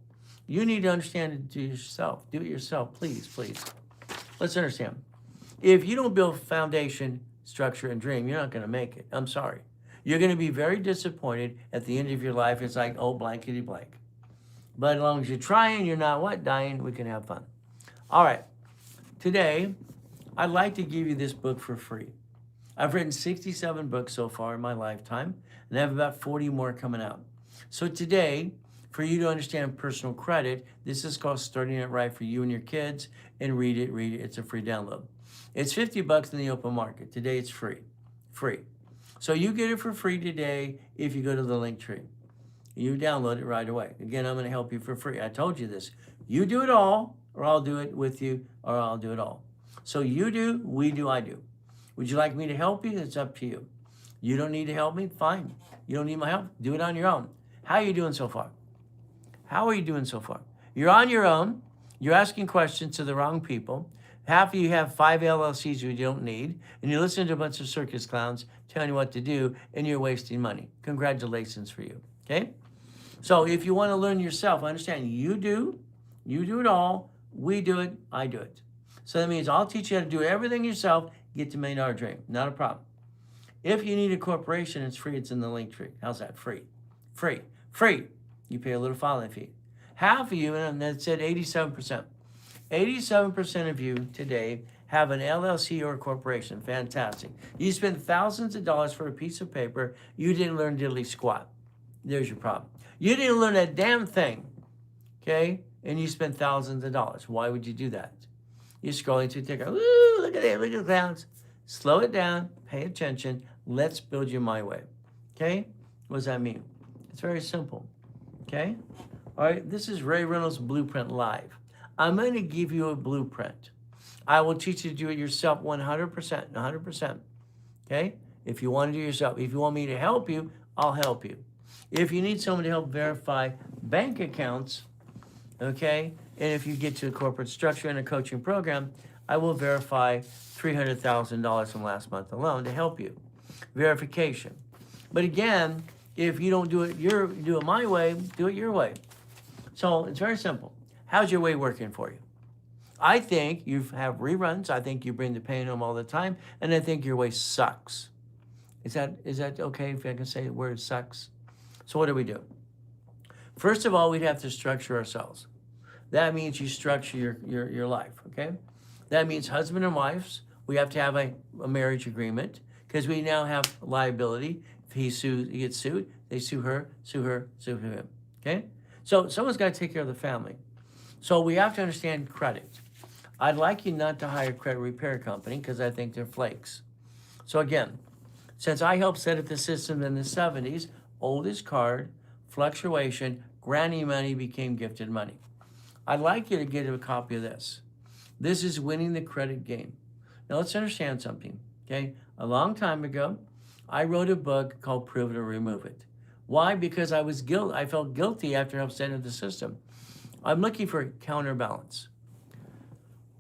You need to understand it to yourself. Do it yourself, please, please. Let's understand. If you don't build foundation, structure, and dream, you're not going to make it. I'm sorry. You're going to be very disappointed at the end of your life. It's like, oh, blankety blank. But as long as you're trying, you're not what? Dying, we can have fun. All right. Today, I'd like to give you this book for free. I've written 67 books so far in my lifetime, and I have about 40 more coming out. So today, for you to understand personal credit, this is called Starting It Right for you and your kids, and read it, read it. It's a free download. It's $50 in the open market. Today it's free. Free. So you get it for free today if you go to the link tree. You download it right away. Again, I'm going to help you for free. I told you this. You do it all, or I'll do it with you, or I'll do it all. So you do, we do, I do. Would you like me to help you? It's up to you. You don't need to help me? Fine. You don't need my help? Do it on your own. How are you doing so far? How are you doing so far? You're on your own. You're asking questions to the wrong people. Half of you have 5 LLCs you don't need, and you listen to a bunch of circus clowns telling you what to do, and you're wasting money. Congratulations for you, okay? So if you want to learn yourself, understand you do it all, we do it, I do it. So that means I'll teach you how to do everything yourself, get to $1 million dream, not a problem. If you need a corporation, it's free, it's in the link tree. How's that? Free, free, free. You pay a little filing fee. Half of you, and that said 87%. 87% of you today have an LLC or a corporation. Fantastic. You spend thousands of dollars for a piece of paper. You didn't learn diddly squat. There's your problem. You didn't learn a damn thing, okay? And you spend thousands of dollars. Why would you do that? You're scrolling through TikTok. Ooh, look at that, look at the clowns. Slow it down, pay attention. Let's build you my way, okay? What does that mean? It's very simple, okay? All right, this is Ray Reynolds Blueprint Live. I'm going to give you a blueprint. I will teach you to do it yourself 100%, 100%. Okay? If you want to do it yourself. If you want me to help you, I'll help you. If you need someone to help verify bank accounts, okay, and if you get to a corporate structure and a coaching program, I will verify $300,000 from last month alone to help you. Verification. But again, if you don't do it my way, do it your way. So it's very simple. How's your way working for you? I think you have reruns. I think you bring the pain home all the time. And I think your way sucks. Is that okay if I can say the word sucks? So what do? First of all, we'd have to structure ourselves. That means you structure your life, okay? That means husband and wives, we have to have a marriage agreement because we now have liability. If he gets sued, they sue her, sue him, okay? So someone's got to take care of the family. So we have to understand credit. I'd like you not to hire a credit repair company because I think they're flakes. So again, since I helped set up the system in the 70s, oldest card, fluctuation, granny money became gifted money. I'd like you to get a copy of this. This is winning the credit game. Now let's understand something, okay? A long time ago, I wrote a book called Prove It or Remove It. Why? Because I felt guilty after I setting up the system. I'm looking for counterbalance.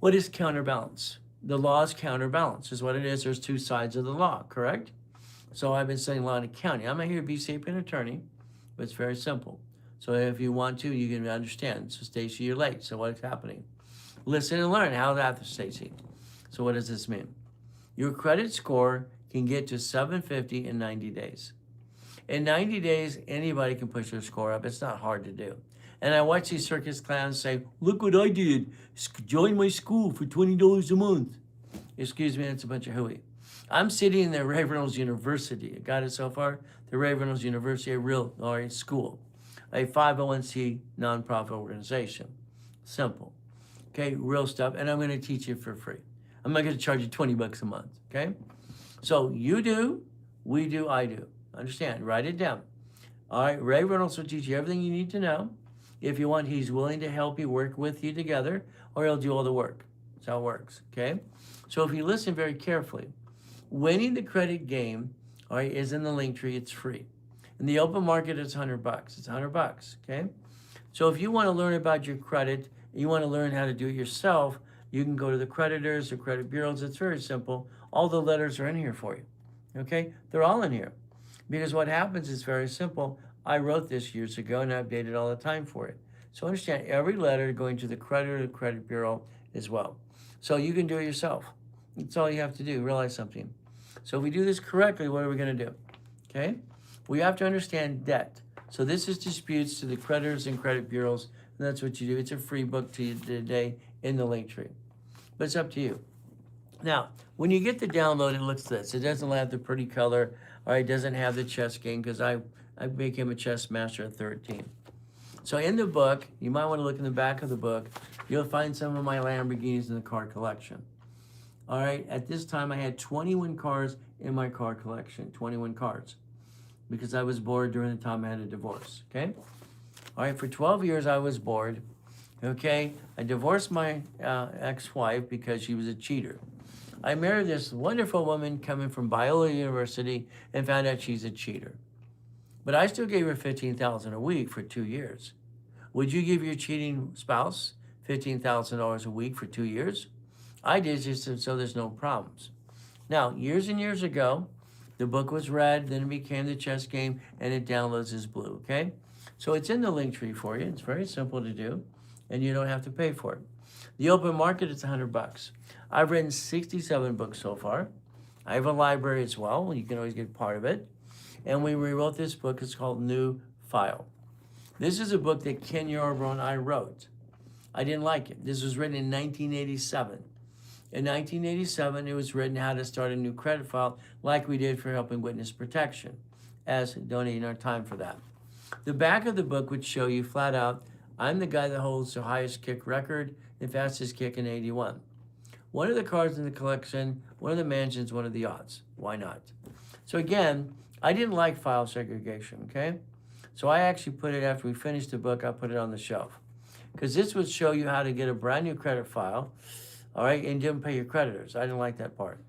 What is counterbalance? The law is counterbalance, is what it is. There's two sides of the law, correct? So I've been studying law and accounting. I'm not here to be an attorney, but it's very simple. So if you want to, you can understand. So Stacy, you're late. So what's happening? Listen and learn. How's that, Stacy? So what does this mean? Your credit score can get to 750 in 90 days. In 90 days, anybody can push their score up. It's not hard to do. And I watch these circus clowns say, look what I did. Join my school for $20 a month. Excuse me, that's a bunch of hooey. I'm sitting in the Reynolds University. Got it so far? The Reynolds University, a real school. A 501c nonprofit organization. Simple. Okay, real stuff. And I'm going to teach you for free. I'm not going to charge you $20 a month. Okay? So you do, we do, I do. Understand? Write it down. All right, Ray Reynolds will teach you everything you need to know. If you want, he's willing to help you, work with you together, or he'll do all the work. That's how it works, okay? So if you listen very carefully, winning the credit game, all right, is in the link tree. It's free. In the open market, it's $100. It's $100, okay? So if you want to learn about your credit, you want to learn how to do it yourself, you can go to the creditors, the credit bureaus. It's very simple. All the letters are in here for you, okay? They're all in here. Because what happens is very simple. I wrote this years ago and I update it all the time for it. So understand, every letter going to the creditor, the credit bureau as well. So you can do it yourself. That's all you have to do. Realize something. So if we do this correctly, what are we going to do? Okay? We have to understand debt. So this is disputes to the creditors and credit bureaus. And that's what you do. It's a free book to you today in the link tree. But it's up to you. Now, when you get the download, it looks this. It doesn't have the pretty color, or it doesn't have the chess game, because I became a chess master at 13. So in the book, you might want to look in the back of the book, you'll find some of my Lamborghinis in the car collection. All right, at this time, I had 21 cars in my car collection, 21 cars, because I was bored during the time I had a divorce, okay? All right, for 12 years, I was bored, okay? I divorced my ex-wife because she was a cheater. I married this wonderful woman coming from Biola University and found out she's a cheater. But I still gave her $15,000 a week for 2 years. Would you give your cheating spouse $15,000 a week for 2 years? I did, just so there's no problems. Now, years and years ago, the book was read, then it became the chess game, and it downloads as blue, okay? So it's in the link tree for you. It's very simple to do, and you don't have to pay for it. The open market, it's $100. I've written 67 books so far. I have a library as well. You can always get part of it. And we rewrote this book. It's called New File. This is a book that Ken Yarbrough and I wrote. I didn't like it. This was written in 1987. In 1987, it was written how to start a new credit file, like we did for helping witness protection, as donating our time for that. The back of the book would show you flat out, I'm the guy that holds the highest kick record, the fastest kick in 81. One of the cars in the collection, one of the mansions, one of the odds. Why not? So again, I didn't like file segregation, okay? So I actually put it, after we finished the book, I put it on the shelf. Because this would show you how to get a brand new credit file, all right, and didn't pay your creditors. I didn't like that part.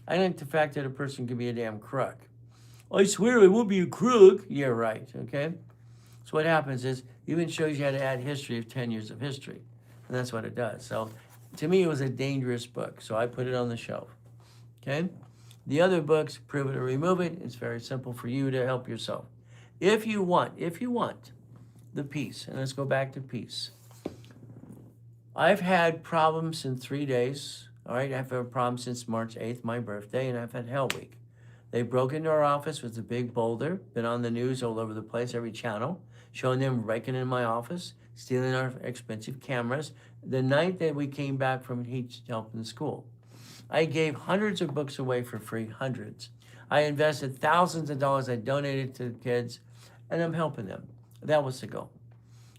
I didn't like the fact that a person could be a damn crook. I swear I won't be a crook. Yeah, right, okay? So what happens is, it even shows you how to add history of 10 years of history. And that's what it does. So to me, it was a dangerous book. So I put it on the shelf, okay? The other books, Prove It or Remove It, it's very simple for you to help yourself. If you want the peace, and let's go back to peace. I've had problems in 3 days, all right? I've had problems since March 8th, my birthday, and I've had Hell Week. They broke into our office with a big boulder, been on the news all over the place, every channel, showing them breaking in my office, stealing our expensive cameras. The night that we came back from heat help in school, I gave hundreds of books away for free, hundreds. I invested thousands of dollars. I donated to the kids, and I'm helping them. That was the goal.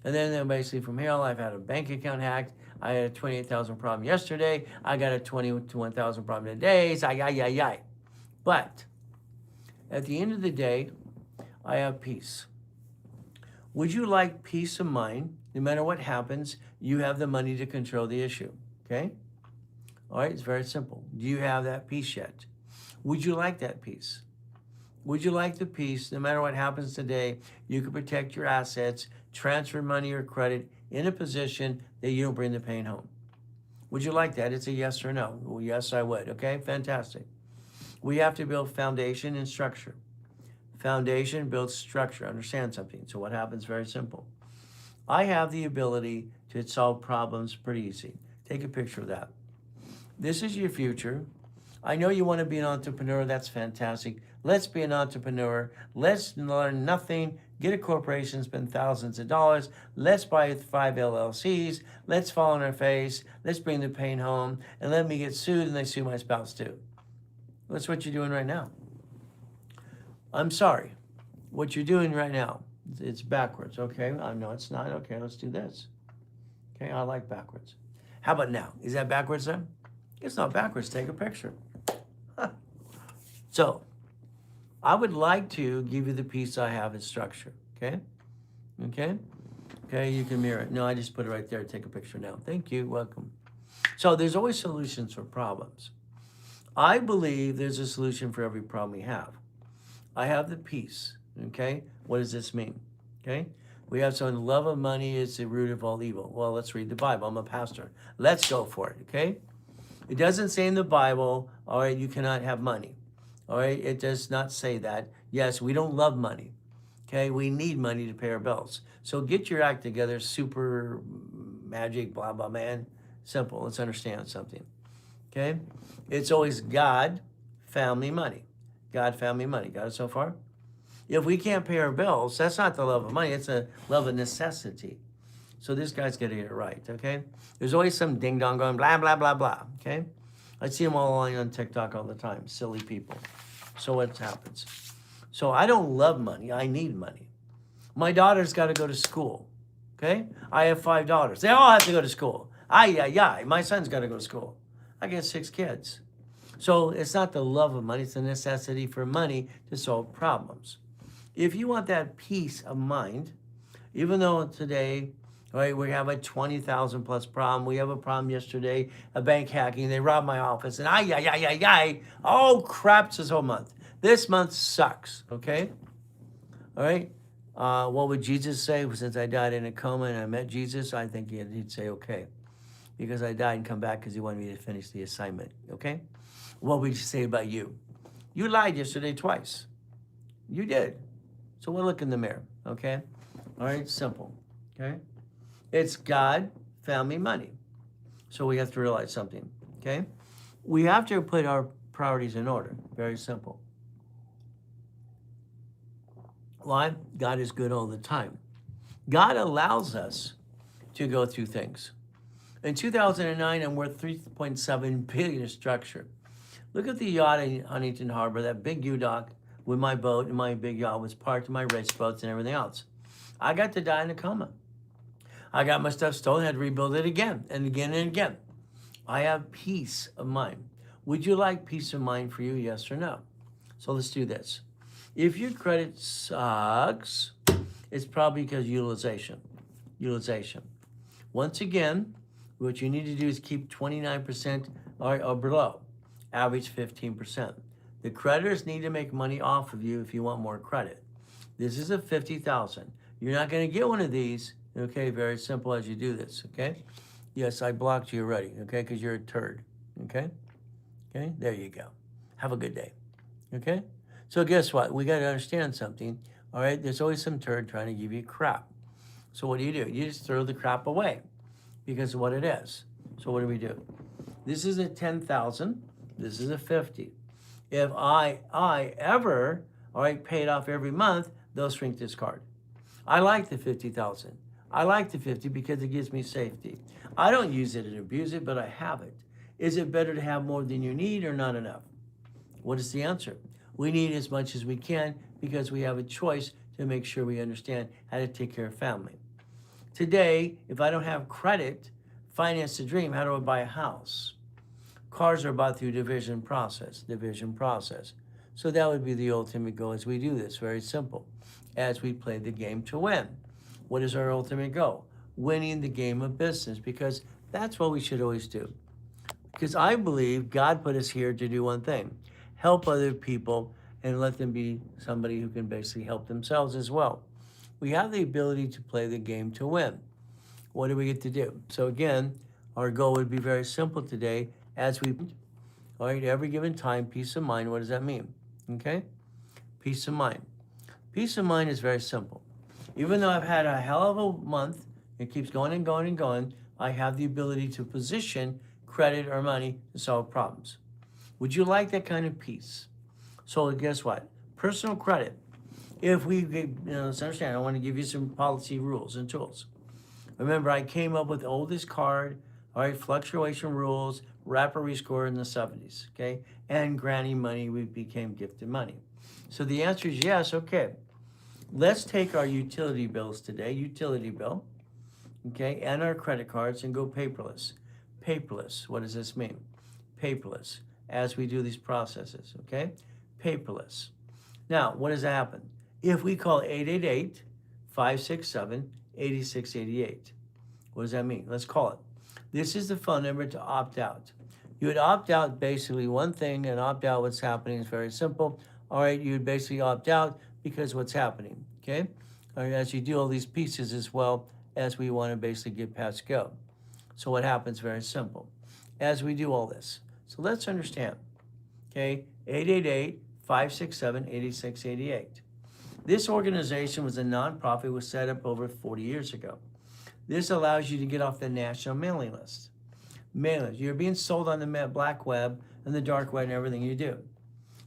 And then basically from here, I've had a bank account hacked. I had a 28,000 problem yesterday. I got a 21,000 problem today. But at the end of the day, I have peace. Would you like peace of mind? No matter what happens, you have the money to control the issue, okay? All right, it's very simple. Do you have that peace yet? Would you like that peace? Would you like the peace, no matter what happens today, you can protect your assets, transfer money or credit in a position that you don't bring the pain home. Would you like that? It's a yes or no. Well, yes, I would. Okay, fantastic. We have to build foundation and structure. Foundation builds structure. Understand something. So what happens? Very simple. I have the ability to solve problems pretty easy. Take a picture of that. This is your future. I know you want to be an entrepreneur. That's fantastic. Let's be an entrepreneur. Let's learn nothing. Get a corporation, spend thousands of dollars. Let's buy 5 LLCs. Let's fall on our face. Let's bring the pain home. And let me get sued and they sue my spouse too. That's what you're doing right now. I'm sorry. What you're doing right now, it's backwards. Okay, no, it's not. Okay, let's do this. Okay, I like backwards. How about now? Is that backwards then? It's not backwards. Take a picture. So, I would like to give you the piece I have in structure. Okay? Okay? Okay, you can mirror it. No, I just put it right there. Take a picture now. Thank you. Welcome. So, there's always solutions for problems. I believe there's a solution for every problem we have. I have the peace. Okay? What does this mean? Okay? We have some love of money is the root of all evil. Well, let's read the Bible. I'm a pastor. Let's go for it. Okay? It doesn't say in the Bible, all right, you cannot have money. All right? It does not say that. Yes, we don't love money. Okay? We need money to pay our bills. So get your act together, super magic, blah, blah, man. Simple. Let's understand something. Okay? It's always God, family, money. God, family, money. Got it so far? If we can't pay our bills, that's not the love of money. It's a love of necessity. So this guy's going to get it right, okay? There's always some ding-dong going blah, blah, blah, blah, okay? I see them all on TikTok all the time, silly people. So what happens? So I don't love money. I need money. My daughter's got to go to school, okay? I have $5. They all have to go to school. Ay. My son's got to go to school. I get 6 kids. So it's not the love of money. It's the necessity for money to solve problems. If you want that peace of mind, even though today, right, we have a 20,000 plus problem. We have a problem yesterday, a bank hacking. They robbed my office, and oh crap, this whole month. This month sucks, okay? All right? What would Jesus say? Since I died in a coma and I met Jesus, I think he'd say, okay. Because I died and come back because he wanted me to finish the assignment, okay? What would you say about you? You lied yesterday twice. You did. So we'll look in the mirror, okay? All right, simple, okay? It's God, family, money. So we have to realize something, okay? We have to put our priorities in order. Very simple. Why? God is good all the time. God allows us to go through things. In 2009, I'm worth $3.7 billion in structure. Look at the yacht in Huntington Harbor, that big U-dock with my boat and my big yacht was parked in my race boats and everything else. I got to die in a coma. I got my stuff stolen, had to rebuild it again and again and again. I have peace of mind. Would you like peace of mind for you, yes or no? So let's do this. If your credit sucks, it's probably because utilization. Once again, what you need to do is keep 29% or below, average 15%. The creditors need to make money off of you if you want more credit. This is a $50,000. You're not going to get one of these, okay? Very simple as you do this, okay? Yes, I blocked you already, okay? Because you're a turd, okay? Okay, there you go. Have a good day, okay? So guess what? We got to understand something, all right? There's always some turd trying to give you crap. So what do? You just throw the crap away because of what it is. So what do? This is a 10,000. This is a 50. If I ever, all right, pay it off every month, they'll shrink this card. I like the 50,000. I like the 50 because it gives me safety. I don't use it and abuse it, but I have it. Is it better to have more than you need or not enough? What is the answer? We need as much as we can because we have a choice to make sure we understand how to take care of family. Today, if I don't have credit, finance the dream, how do I buy a house? Cars are bought through division process. So that would be the ultimate goal as we do this, very simple, as we play the game to win. What is our ultimate goal? Winning the game of business, because that's what we should always do. Because I believe God put us here to do one thing, help other people and let them be somebody who can basically help themselves as well. We have the ability to play the game to win. what do we get to do? So again, our goal would be very simple today. As we, all right, every given time, peace of mind. What does that mean? Okay, peace of mind. Peace of mind is very simple. Even though I've had a hell of a month, it keeps going and going and going, I have the ability to position credit or money to solve problems. Would you like that kind of peace? So guess what? Personal credit. If we, let's understand, I want to give you some policy rules and tools. Remember, I came up with oldest card, all right, fluctuation rules, rapid rescore in the 70s, okay? And granny money, we became gifted money. So the answer is yes, okay. Let's take our utility bills today, utility bill, okay, and our credit cards and go paperless. Paperless, what does this mean? Paperless, as we do these processes, okay? Paperless. Now, what does that happen? If we call 888-567-8688, what does that mean? Let's call it. This is the phone number to opt out. You would opt out basically one thing, and opt out what's happening is very simple. All right, you would basically opt out because what's happening, okay? All right, as you do all these pieces as well as we want to basically get past go. So what happens, very simple, as we do all this. So let's understand, okay? 888-567-8688. This organization was a nonprofit, was set up over 40 years ago. This allows you to get off the national mailing list. Mailing list. You're being sold on the black web and the dark web and everything you do.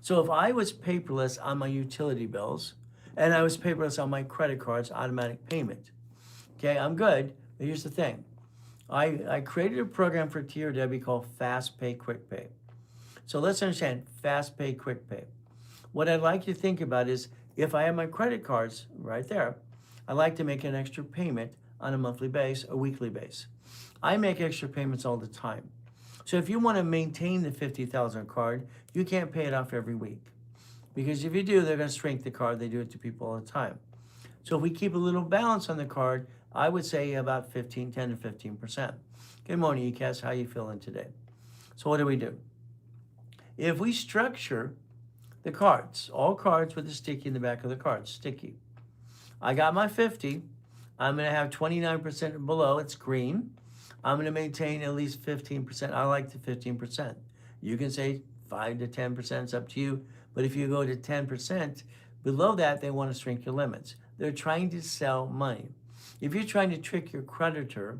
So if I was paperless on my utility bills and I was paperless on my credit cards, automatic payment, okay, I'm good. But here's the thing. I created a program for TRW called Fast Pay, Quick Pay. So let's understand Fast Pay, Quick Pay. What I'd like you to think about is if I have my credit cards right there, I like to make an extra payment on a monthly base, a weekly base. I make extra payments all the time. So if you want to maintain the 50,000 card, you can't pay it off every week. Because if you do, they're going to shrink the card. They do it to people all the time. So if we keep a little balance on the card, I would say about 10 to 15%. Good morning, ECAS. How you feeling today? So what do? If we structure the cards, all cards with a sticky in the back of the card, sticky. I got my 50. I'm going to have 29% below. It's green. I'm going to maintain at least 15%. I like the 15%. You can say 5 to 10%. It's up to you. But if you go to 10%, below that, they want to shrink your limits. They're trying to sell money. If you're trying to trick your creditor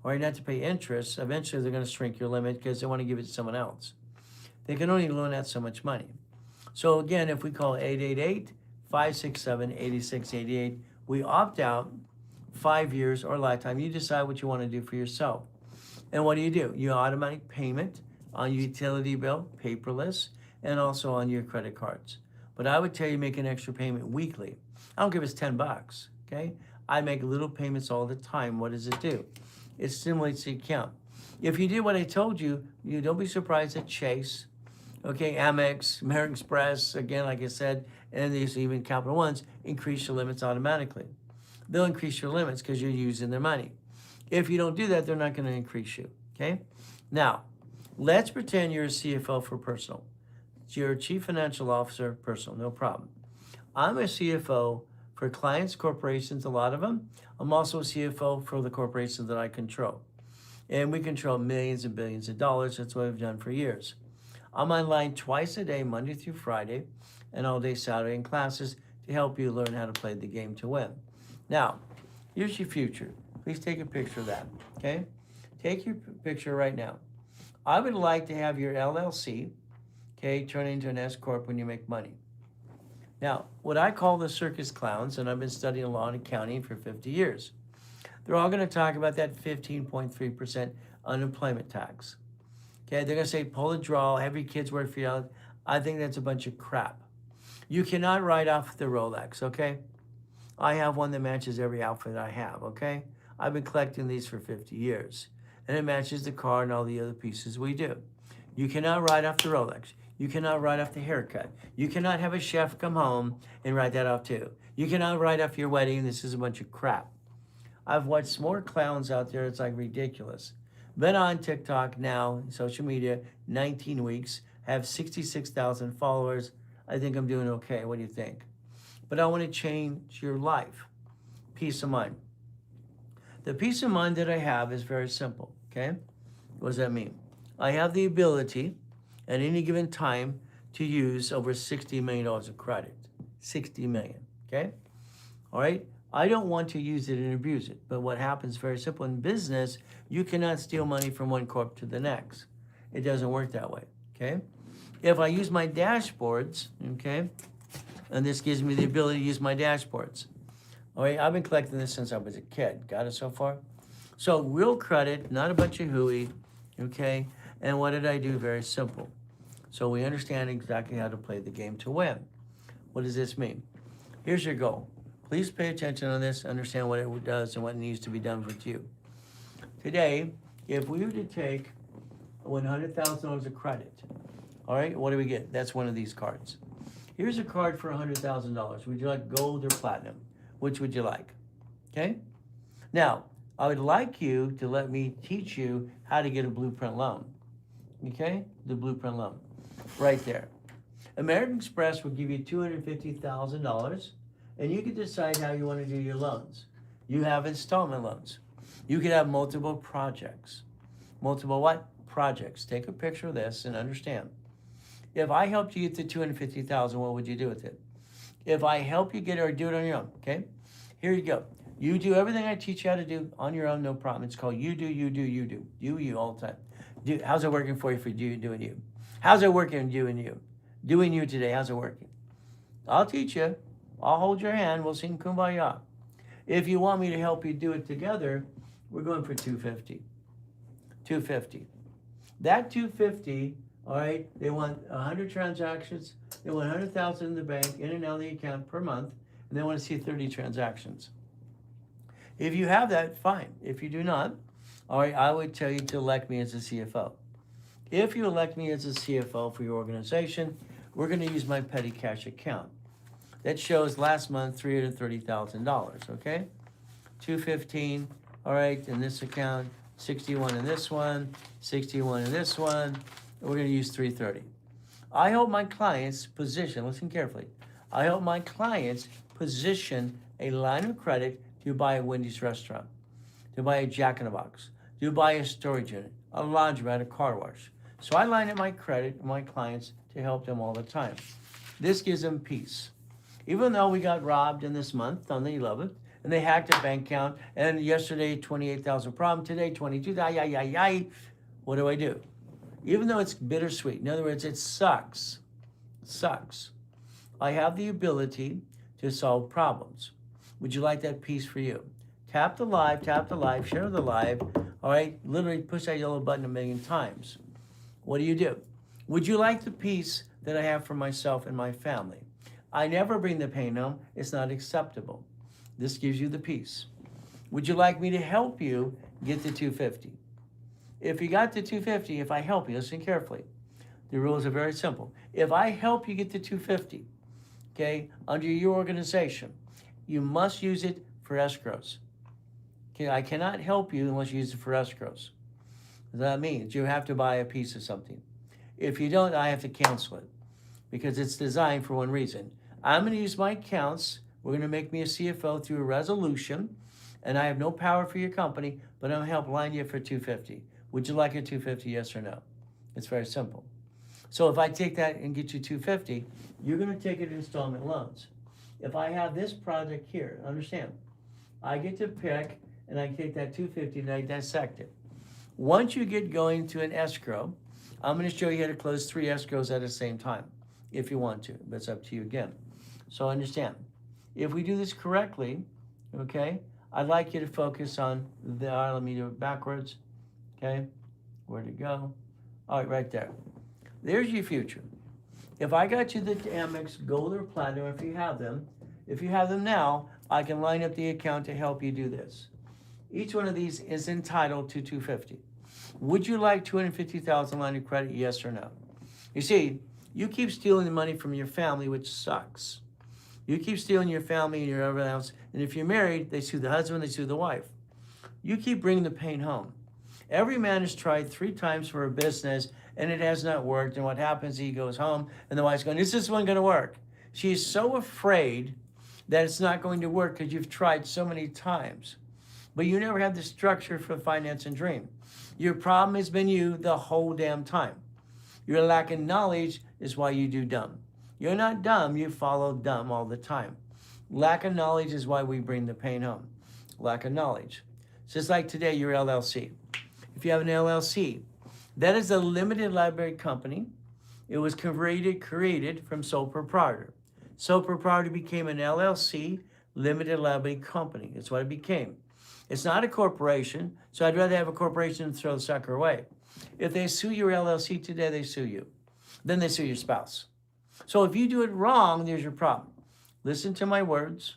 or not to pay interest, eventually they're going to shrink your limit because they want to give it to someone else. They can only loan out so much money. So again, if we call 888-567-8688, we opt out 5 years or lifetime. You decide what you want to do for yourself. And what do? You automatic payment on your utility bill, paperless, and also on your credit cards. But I would tell you make an extra payment weekly. I don't give us $10, okay? I make little payments all the time. What does it do? It stimulates the account. If you did what I told you, you don't be surprised at Chase, okay, Amex, American Express, again, like I said, and these even Capital Ones, increase your limits automatically. They'll increase your limits because you're using their money. If you don't do that, they're not going to increase you, okay? Now, let's pretend you're a CFO for personal. You're a Chief Financial Officer, personal, no problem. I'm a CFO for clients, corporations, a lot of them. I'm also a CFO for the corporations that I control. And we control millions and billions of dollars. That's what we've done for years. I'm online twice a day, Monday through Friday, and all day Saturday in classes to help you learn how to play the game to win. Now, here's your future. Please take a picture of that, okay? Take your picture right now. I would like to have your LLC, okay, turn into an S Corp when you make money. Now, what I call the circus clowns, and I've been studying law and accounting for 50 years, they're all going to talk about that 15.3% unemployment tax. Okay, they're going to say, pull a draw, have your kids work for you. I think that's a bunch of crap. You cannot write off the Rolex, okay? I have one that matches every outfit I have, okay? I've been collecting these for 50 years. And it matches the car and all the other pieces we do. You cannot write off the Rolex. You cannot write off the haircut. You cannot have a chef come home and write that off too. You cannot write off your wedding. This is a bunch of crap. I've watched more clowns out there. It's like ridiculous. Been on TikTok now, social media, 19 weeks, have 66,000 followers. I think I'm doing okay. What do you think? But I want to change your life. Peace of mind. The peace of mind that I have is very simple, okay? What does that mean? I have the ability at any given time to use over $60 million of credit. 60 million, okay? All right? I don't want to use it and abuse it. But what happens very simple in business, you cannot steal money from one corp to the next. It doesn't work that way, okay? If I use my dashboards, okay, and this gives me the ability to use my dashboards. All right, I've been collecting this since I was a kid. Got it so far? So real credit, not a bunch of hooey, okay? And what did I do? Very simple. So we understand exactly how to play the game to win. What does this mean? Here's your goal. Please pay attention on this, understand what it does and what needs to be done with you. Today, if we were to take $100,000 of credit, all right, what do we get? That's one of these cards. Here's a card for $100,000. Would you like gold or platinum? Which would you like? Okay? Now, I would like you to let me teach you how to get a blueprint loan. Okay? The blueprint loan. Right there. American Express will give you $250,000, and you can decide how you want to do your loans. You have installment loans. You could have multiple projects. Multiple what? Projects. Take a picture of this and understand. If I helped you get to $250,000, what would you do with it? If I help you get it or do it on your own, okay? Here you go. You do everything I teach you how to do on your own, no problem. It's called you do, you do, you do. You all the time. How's it working for you for doing you? How's it working doing you? Doing you today, how's it working? I'll teach you. I'll hold your hand. We'll sing Kumbaya. If you want me to help you do it together, we're going for 250. 250. That 250, all right, they want 100 transactions. They want 100,000 in the bank, in and out of the account per month, and they want to see 30 transactions. If you have that, fine. If you do not, all right, I would tell you to elect me as a CFO. If you elect me as a CFO for your organization, we're going to use my petty cash account. That shows last month $330,000, okay? 215, all right, in this account, 61 in this one, 61 in this one, and we're going to use 330. I help my clients position, listen carefully, I help my clients position a line of credit to buy a Wendy's restaurant, to buy a Jack in the Box, to buy a storage unit, a laundromat, a car wash. So I line up my credit with my clients to help them all the time. This gives them peace. Even though we got robbed in this month on the 11th, and they hacked a bank account, and yesterday 28,000 problem, today 22,000, what do I do? Even though it's bittersweet, in other words, it sucks, I have the ability to solve problems. Would you like that peace for you? Tap the live, share the live, all right? Literally push that yellow button a million times. What do? Would you like the peace that I have for myself and my family? I never bring the pain home. It's not acceptable. This gives you the peace. Would you like me to help you get to 250? If you got to 250, if I help you, listen carefully. The rules are very simple. If I help you get to 250, okay, under your organization, you must use it for escrows. Okay, I cannot help you unless you use it for escrows. That means you have to buy a piece of something. If you don't, I have to cancel it because it's designed for one reason. I'm going to use my accounts. We're going to make me a CFO through a resolution, and I have no power for your company, but I'm going to help line you for 250. Would you like a 250, yes or no? It's very simple. So if I take that and get you 250, you're going to take it in installment loans. If I have this project here, understand, I get to pick, and I take that 250 and I dissect it. Once you get going to an escrow, I'm going to show you how to close 3 escrows at the same time, if you want to, but it's up to you again. So understand, if we do this correctly, okay, I'd like you to focus on let me do it backwards, okay, where'd it go? All right, right there. There's your future. If I got you the Amex Gold or Platinum, if you have them now, I can line up the account to help you do this. Each one of these is entitled to 250. Would you like 250,000 line of credit, yes or no? You see, you keep stealing the money from your family, which sucks. You keep stealing your family and your everything else, and if you're married, they sue the husband, they sue the wife. You keep bringing the pain home. Every man has tried 3 times for a business, and it has not worked, and what happens, he goes home, and the wife's going, is this one going to work? She's so afraid that it's not going to work because you've tried so many times. but you never had the structure for finance and dream. Your problem has been you the whole damn time. Your lack of knowledge is why you do dumb. You're not dumb, you follow dumb all the time. Lack of knowledge is why we bring the pain home. Lack of knowledge. It's just like today, your LLC. If you have an LLC, that is a limited liability company. It was created from sole proprietor. Sole proprietor became an LLC, limited liability company. That's what it became. It's not a corporation, so I'd rather have a corporation than throw the sucker away. If they sue your LLC today, they sue you. Then they sue your spouse. So if you do it wrong, there's your problem. Listen to my words.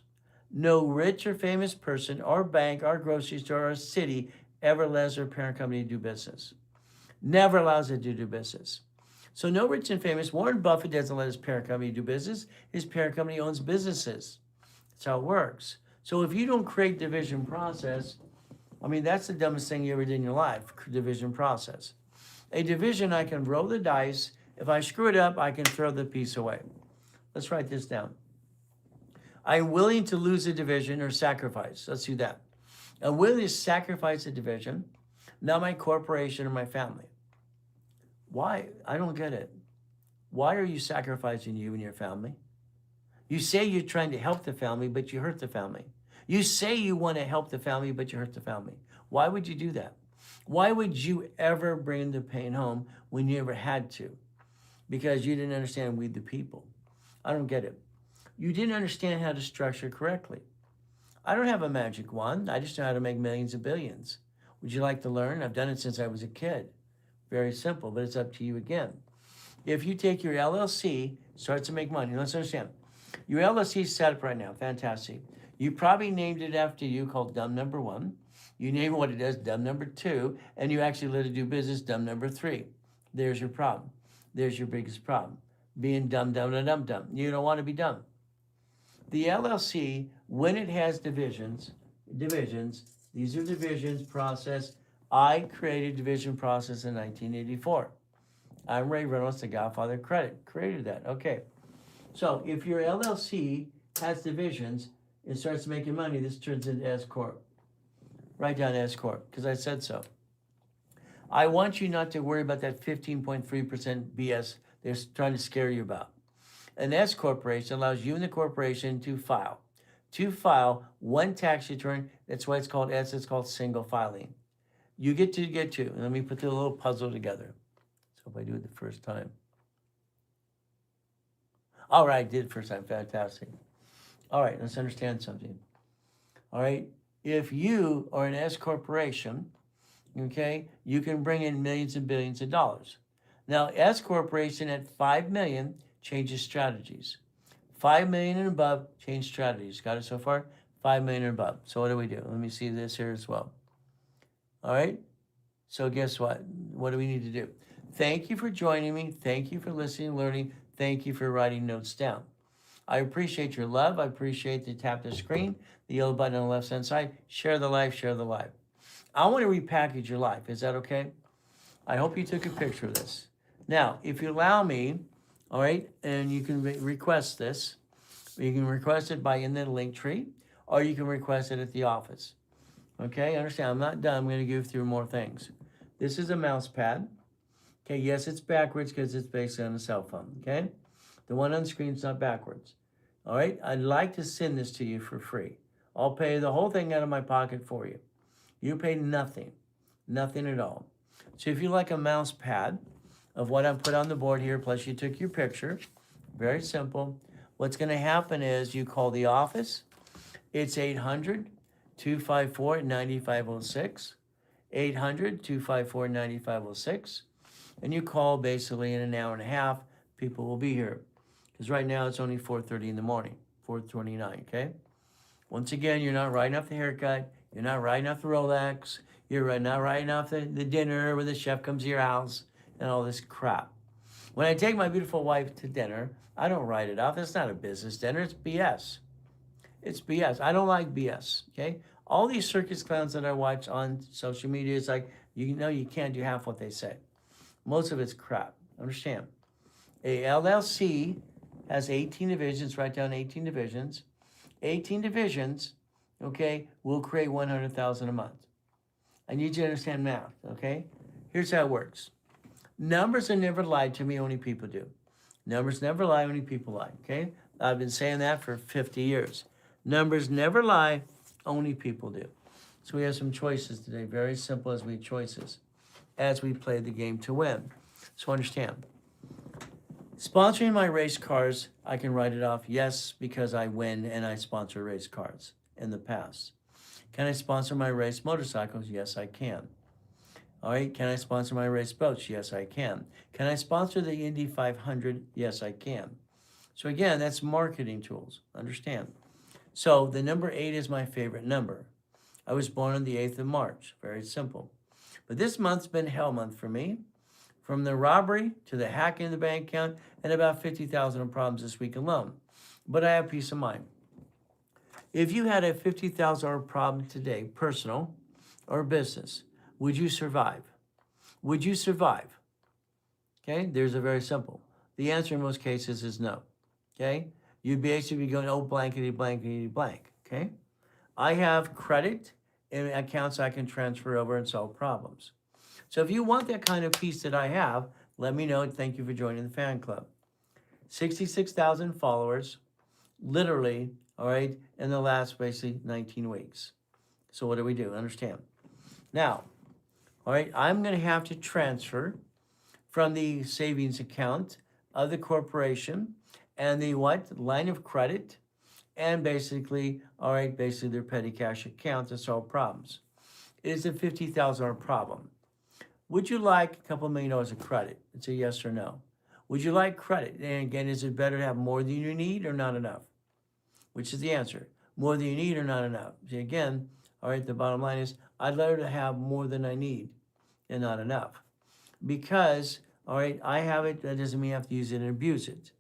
No rich or famous person or bank or grocery store or city ever allows their parent company to do business. Never allows it to do business. So no rich and famous. Warren Buffett doesn't let his parent company do business. His parent company owns businesses. That's how it works. So if you don't create division process, I mean, that's the dumbest thing you ever did in your life, division process. A division, I can roll the dice. If I screw it up, I can throw the piece away. Let's write this down. I'm willing to lose a division or sacrifice. Let's do that. I'm willing to sacrifice a division, not my corporation or my family. Why? I don't get it. Why are you sacrificing you and your family? You say you're trying to help the family, but you hurt the family. You say you want to help the family, but you hurt the family. Why would you do that? Why would you ever bring the pain home when you ever had to? Because you didn't understand we the people. I don't get it. You didn't understand how to structure correctly. I don't have a magic wand. I just know how to make millions and billions. Would you like to learn? I've done it since I was a kid. Very simple, but it's up to you again. If you take your LLC, starts to make money. Let's understand. Your LLC is set up right now. Fantastic. You probably named it after you, called dumb number 1. You name what it does, dumb number 2, and you actually let it do business, dumb number 3. There's your problem. There's your biggest problem. Being dumb. You don't want to be dumb. The LLC, when it has divisions, these are divisions process. I created division process in 1984. I'm Ray Reynolds, the godfather of credit, created that. Okay. So if your LLC has divisions and starts making money, this turns into S Corp. Write down S Corp, because I said so. I want you not to worry about that 15.3% BS they're trying to scare you about. An S corporation allows you and the corporation to file one tax return. That's why it's called S. It's called single filing. You get to. And let me put the little puzzle together. So if I do it the first time. All right, I did it first time. Fantastic. All right, let's understand something. All right, if you are an S corporation, okay, you can bring in millions and billions of dollars. Now, S corporation at 5 million changes strategies. 5 million and above, change strategies. Got it so far? 5 million and above. So what do we do? Let me see this here as well. All right. So guess what? What do we need to do? Thank you for joining me. Thank you for listening and learning. Thank you for writing notes down. I appreciate your love. I appreciate the tap the screen, the yellow button on the left-hand side. Share the life, share the life. I want to repackage your life. Is that okay? I hope you took a picture of this. Now, if you allow me, all right, and you can request this. You can request it by in the link tree, or you can request it at the office. Okay, understand, I'm not done. I'm going to go through more things. This is a mouse pad. Okay, yes, it's backwards because it's based on a cell phone, okay? The one on the screen is not backwards. All right, I'd like to send this to you for free. I'll pay the whole thing out of my pocket for you. You pay nothing, nothing at all. So if you like a mouse pad of what I've put on the board here, plus you took your picture, very simple. What's going to happen is you call the office. It's 800-254-9506, 800-254-9506, and you call basically in an hour and a half. People will be here because right now it's only 4:30 in the morning, 4:29, okay? Once again, you're not writing off the haircut. You're not writing off the Rolex. You're not writing off the dinner where the chef comes to your house and all this crap. When I take my beautiful wife to dinner, I don't write it off. It's not a business dinner. It's BS. It's BS. I don't like BS, okay? All these circus clowns that I watch on social media, it's like, you know you can't do half what they say. Most of it's crap. Understand? A LLC has 18 divisions. Write down 18 divisions. 18 divisions, okay, will create 100,000 a month. I need you to understand math, okay? Here's how it works. Numbers are never lied to me, only people do. Numbers never lie, only people lie, okay? I've been saying that for 50 years. Numbers never lie, only people do. So we have some choices today, very simple as we choices, as we play the game to win. So understand, sponsoring my race cars, I can write it off, yes, because I win and I sponsor race cars in the past. Can I sponsor my race motorcycles? Yes, I can. All right, can I sponsor my race boats? Yes, I can. Can I sponsor the Indy 500? Yes, I can. So again, that's marketing tools, understand. So the number 8 is my favorite number. I was born on the 8th of March, very simple. But this month's been hell month for me. From the robbery to the hacking of the bank account and about 50,000 of problems this week alone. But I have peace of mind. If you had a $50,000 problem today, personal or business, would you survive? Would you survive? Okay, there's a very simple. The answer in most cases is no. Okay, you'd basically be going, oh, blankety, blankety, blank. Okay, I have credit in accounts I can transfer over and solve problems. So if you want that kind of peace that I have, let me know. Thank you for joining the fan club. 66,000 followers, literally, all right, in the last basically 19 weeks. So what do we do? Understand. Now, all right, I'm going to have to transfer from the savings account of the corporation and the what? Line of credit and basically, all right, basically their petty cash account to solve problems. It is a $50,000 problem. Would you like a couple $1 million of credit? It's a yes or no. Would you like credit? And again, is it better to have more than you need or not enough? Which is the answer? More than you need or not enough? See, again, all right, the bottom line is I'd rather to have more than I need and not enough. Because, all right, I have it, that doesn't mean I have to use it and abuse it.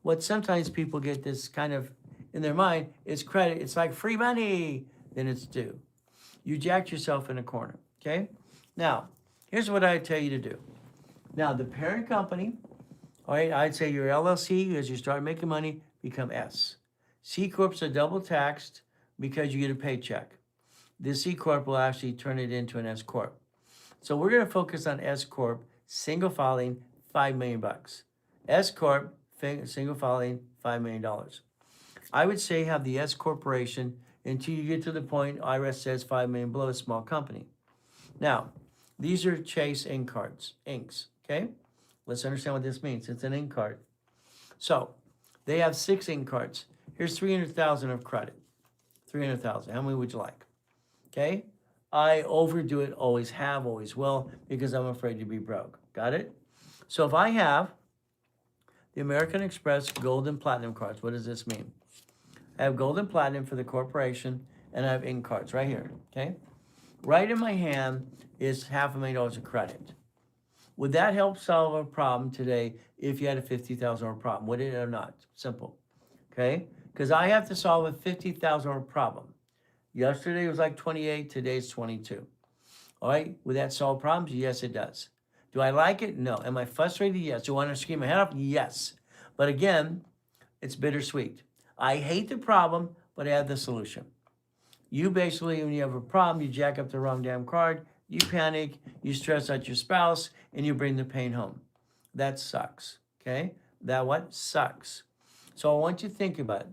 What sometimes people get this kind of in their mind is credit. It's like free money, then it's due. You jacked yourself in a corner, okay? Now, here's what I tell you to do. Now, the parent company, all right, I'd say your LLC, as you start making money, become S. C Corps are double taxed because you get a paycheck. The C Corp will actually turn it into an S Corp. So we're going to focus on S Corp, single filing, $5 million. S Corp, single filing, $5 million. I would say have the S Corporation until you get to the point IRS says $5 million below a small company. Now, these are Chase Inc. cards, Inks, okay? Let's understand what this means. It's an Ink card. So they have 6 Ink cards. Here's 300,000 of credit. 300,000. How many would you like? Okay? I overdo it, always have, always will, because I'm afraid to be broke. Got it? So if I have the American Express Gold and Platinum cards, what does this mean? I have Gold and Platinum for the corporation, and I have Ink cards right here, okay? Right in my hand is $500,000 of credit. Would that help solve a problem today if you had a $50,000 problem? Would it or not? Simple, okay? Because I have to solve a $50,000 problem. Yesterday was like 28, today's 22. All right, would that solve problems? Yes, it does. Do I like it? No. Am I frustrated? Yes. Do I want to scream my head off? Yes. But again, it's bittersweet. I hate the problem, but I have the solution. You basically, when you have a problem, you jack up the wrong damn card, you panic, you stress out your spouse, and you bring the pain home. That sucks, okay? That what? Sucks. So I want you to think about it.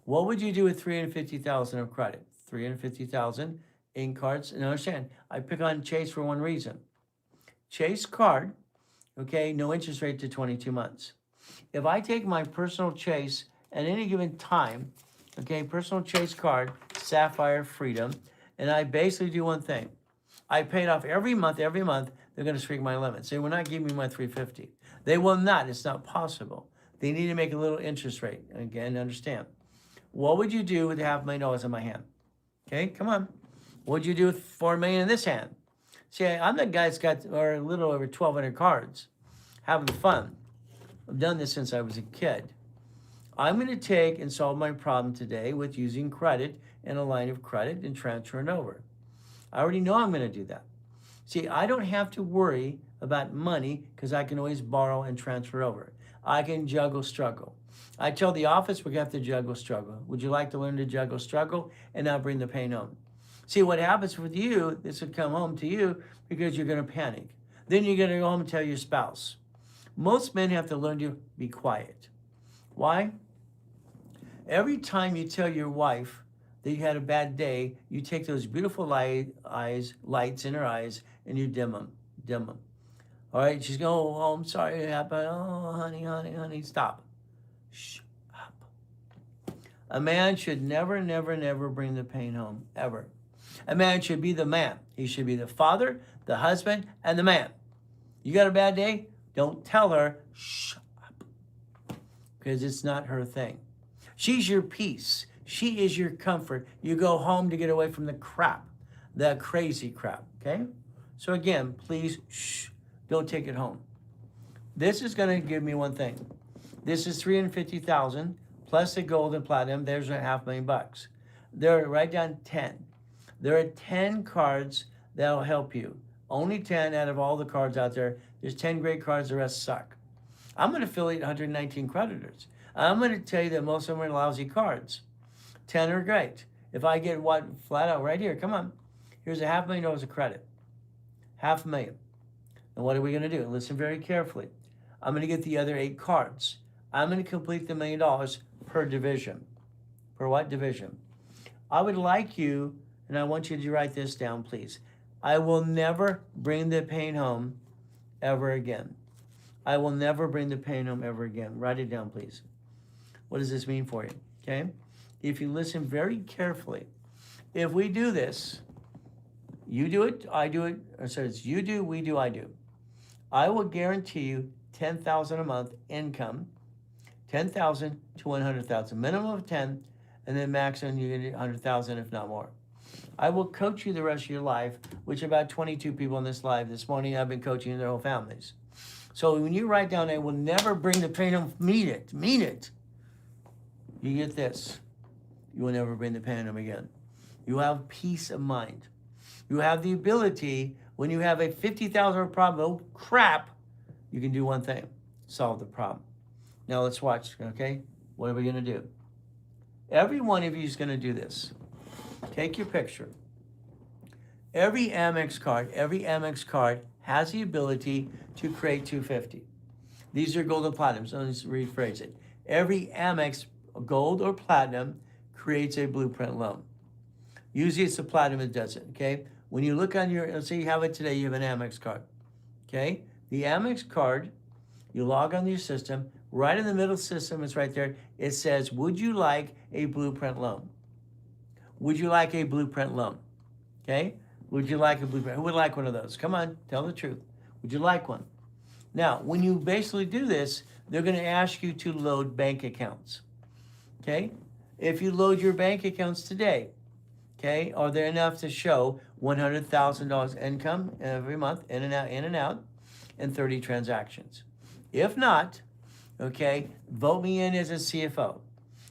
What would you do with 350,000 of credit? 350,000 in cards. And understand, I pick on Chase for one reason. Chase card, okay, no interest rate to 22 months. If I take my personal Chase at any given time, okay, personal Chase card, Sapphire Freedom, and I basically do one thing. I pay it off every month, they're going to shrink my limits. They will not give me my 350. They will not, it's not possible. They need to make a little interest rate. Again, understand. What would you do with $500,000 in my hand? Okay, come on. What would you do with $4 million in this hand? See, I'm the guy that's got a little over 1,200 cards, having fun. I've done this since I was a kid. I'm going to take and solve my problem today with using credit and a line of credit and transfer it over. I already know I'm going to do that. See, I don't have to worry about money because I can always borrow and transfer over. I can juggle, struggle. I tell the office we're going to have to juggle struggle. Would you like to learn to juggle struggle and not bring the pain home? See, what happens with you, this would come home to you because you're going to panic. Then you're going to go home and tell your spouse. Most men have to learn to be quiet. Why? Every time you tell your wife that you had a bad day, you take those beautiful lights in her eyes, and you dim them. All right, she's going, oh, I'm sorry it happened. Oh, honey, stop. Shh up. A man should never, never, never bring the pain home, ever. A man should be the man. He should be the father, the husband, and the man. You got a bad day? Don't tell her, shh up, because it's not her thing. She's your peace. She is your comfort. You go home to get away from the crap, the crazy crap, okay? So again, please, shh, don't take it home. This is going to give me one thing. This is $350,000 plus the gold and platinum. There's $500,000. There, write down 10. There are 10 cards that'll help you. Only 10 out of all the cards out there. There's 10 great cards, the rest suck. I'm going to affiliate 119 creditors. I'm going to tell you that most of them are lousy cards. 10 are great. If I get what flat out right here, come on. Here's $500,000 of credit. $500,000. And what are we going to do? Listen very carefully. I'm going to get the other 8 cards. I'm going to complete the $1 million per division. Per what division? I would like you, and I want you to write this down, please. I will never bring the pain home ever again. I will never bring the pain home ever again. Write it down, please. What does this mean for you? Okay? If you listen very carefully, if we do this, you do it, I do it, or so it's you do, we do, I do. I will guarantee you $10,000 a month income, $10,000 to $100,000, minimum of 10, and then maximum you get $100,000 if not more. I will coach you the rest of your life, which about 22 people in this live this morning I've been coaching their whole families. So when you write down, I will never bring the pain home, mean it. You get this. You will never bring the pain home again. You have peace of mind. You have the ability, when you have a $50,000 problem, oh crap, you can do one thing, solve the problem. Now let's watch, okay? What are we gonna do? Every one of you is gonna do this. Take your picture. Every Amex card has the ability to create 250. These are gold and platinum, so let's rephrase it. Every Amex gold or platinum creates a blueprint loan. Usually it's the platinum that does it, okay? When you look on your, let's say you have it today, you have an Amex card, okay? The Amex card, you log on to your system, right in the middle system, it's right there, it says, would you like a blueprint loan? Would you like a blueprint loan? Okay? Would you like a blueprint? Who would like one of those? Come on, tell the truth. Would you like one? Now, when you basically do this, they're going to ask you to load bank accounts. Okay? If you load your bank accounts today, okay, are they enough to show $100,000 income every month, in and out, and 30 transactions? If not, okay, vote me in as a CFO.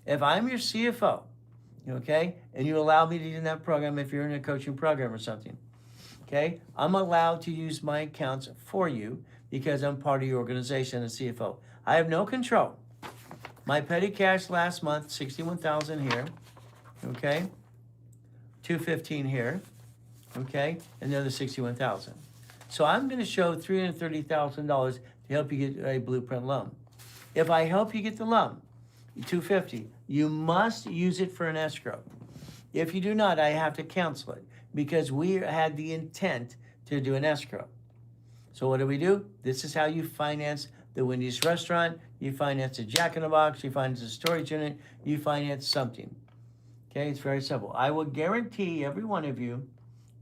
If I'm your CFO, okay, and you allow me to use that program if you're in a coaching program or something, okay, I'm allowed to use my accounts for you because I'm part of your organization as CFO. I have no control. My petty cash last month, $61,000 here, okay, $215 here, okay, and the other $61,000. So I'm going to show $330,000 to help you get a blueprint loan. If I help you get the loan, $250, you must use it for an escrow. If you do not, I have to cancel it because we had the intent to do an escrow. So what do? This is how you finance the Wendy's restaurant, you finance a Jack in the Box, you finance a storage unit, you finance something. Okay, it's very simple. I will guarantee every one of you,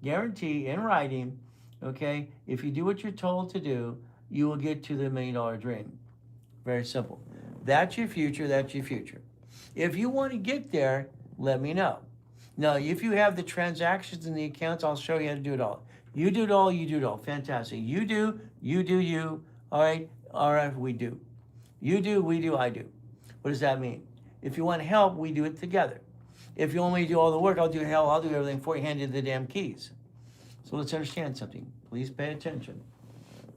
guarantee in writing, okay, if you do what you're told to do, you will get to the $1 million dream. Very simple. That's your future, that's your future. If you want to get there, let me know. Now, if you have the transactions in the accounts, I'll show you how to do it all. You do it all, you do it all. Fantastic. You do, you. All right, we do. You do, we do, I do. What does that mean? If you want help, we do it together. If you want me to do all the work, I'll do everything for you, hand you the damn keys. So let's understand something. Please pay attention.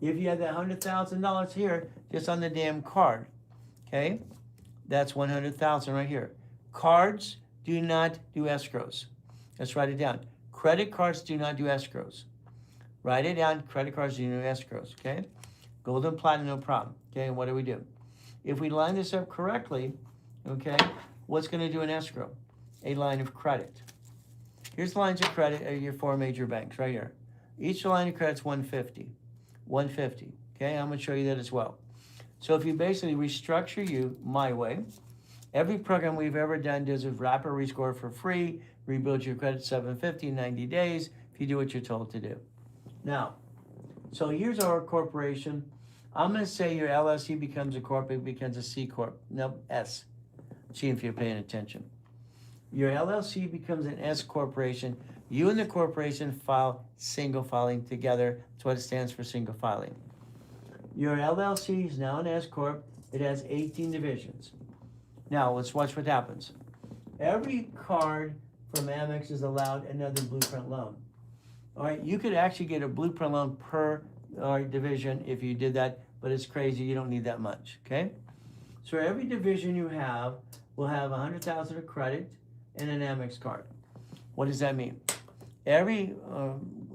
If you have that $100,000 here, just on the damn card, okay? That's 100,000 right here. Cards do not do escrows. Let's write it down. Credit cards do not do escrows. Write it down. Credit cards do not do escrows. Okay. Gold and platinum, no problem. Okay. And what do we do? If we line this up correctly, okay, what's going to do an escrow? A line of credit. Here's the lines of credit at your 4 major banks right here. Each line of credit's 150. 150. Okay, I'm going to show you that as well. So if you basically restructure you my way, every program we've ever done does a rapid rescore for free, rebuild your credit 750 in 90 days if you do what you're told to do. Now, so here's our corporation. I'm going to say your LLC becomes a corp, it becomes a C corp. No, S. See if you're paying attention. Your LLC becomes an S corporation. You and the corporation file single filing together. That's what it stands for, single filing. Your LLC is now an S corp. It has 18 divisions. Now, let's watch what happens. Every card from Amex is allowed another blueprint loan. All right, you could actually get a blueprint loan per division if you did that, but it's crazy. You don't need that much, okay? So every division you have will have 100,000 of credit and an Amex card. What does that mean? Every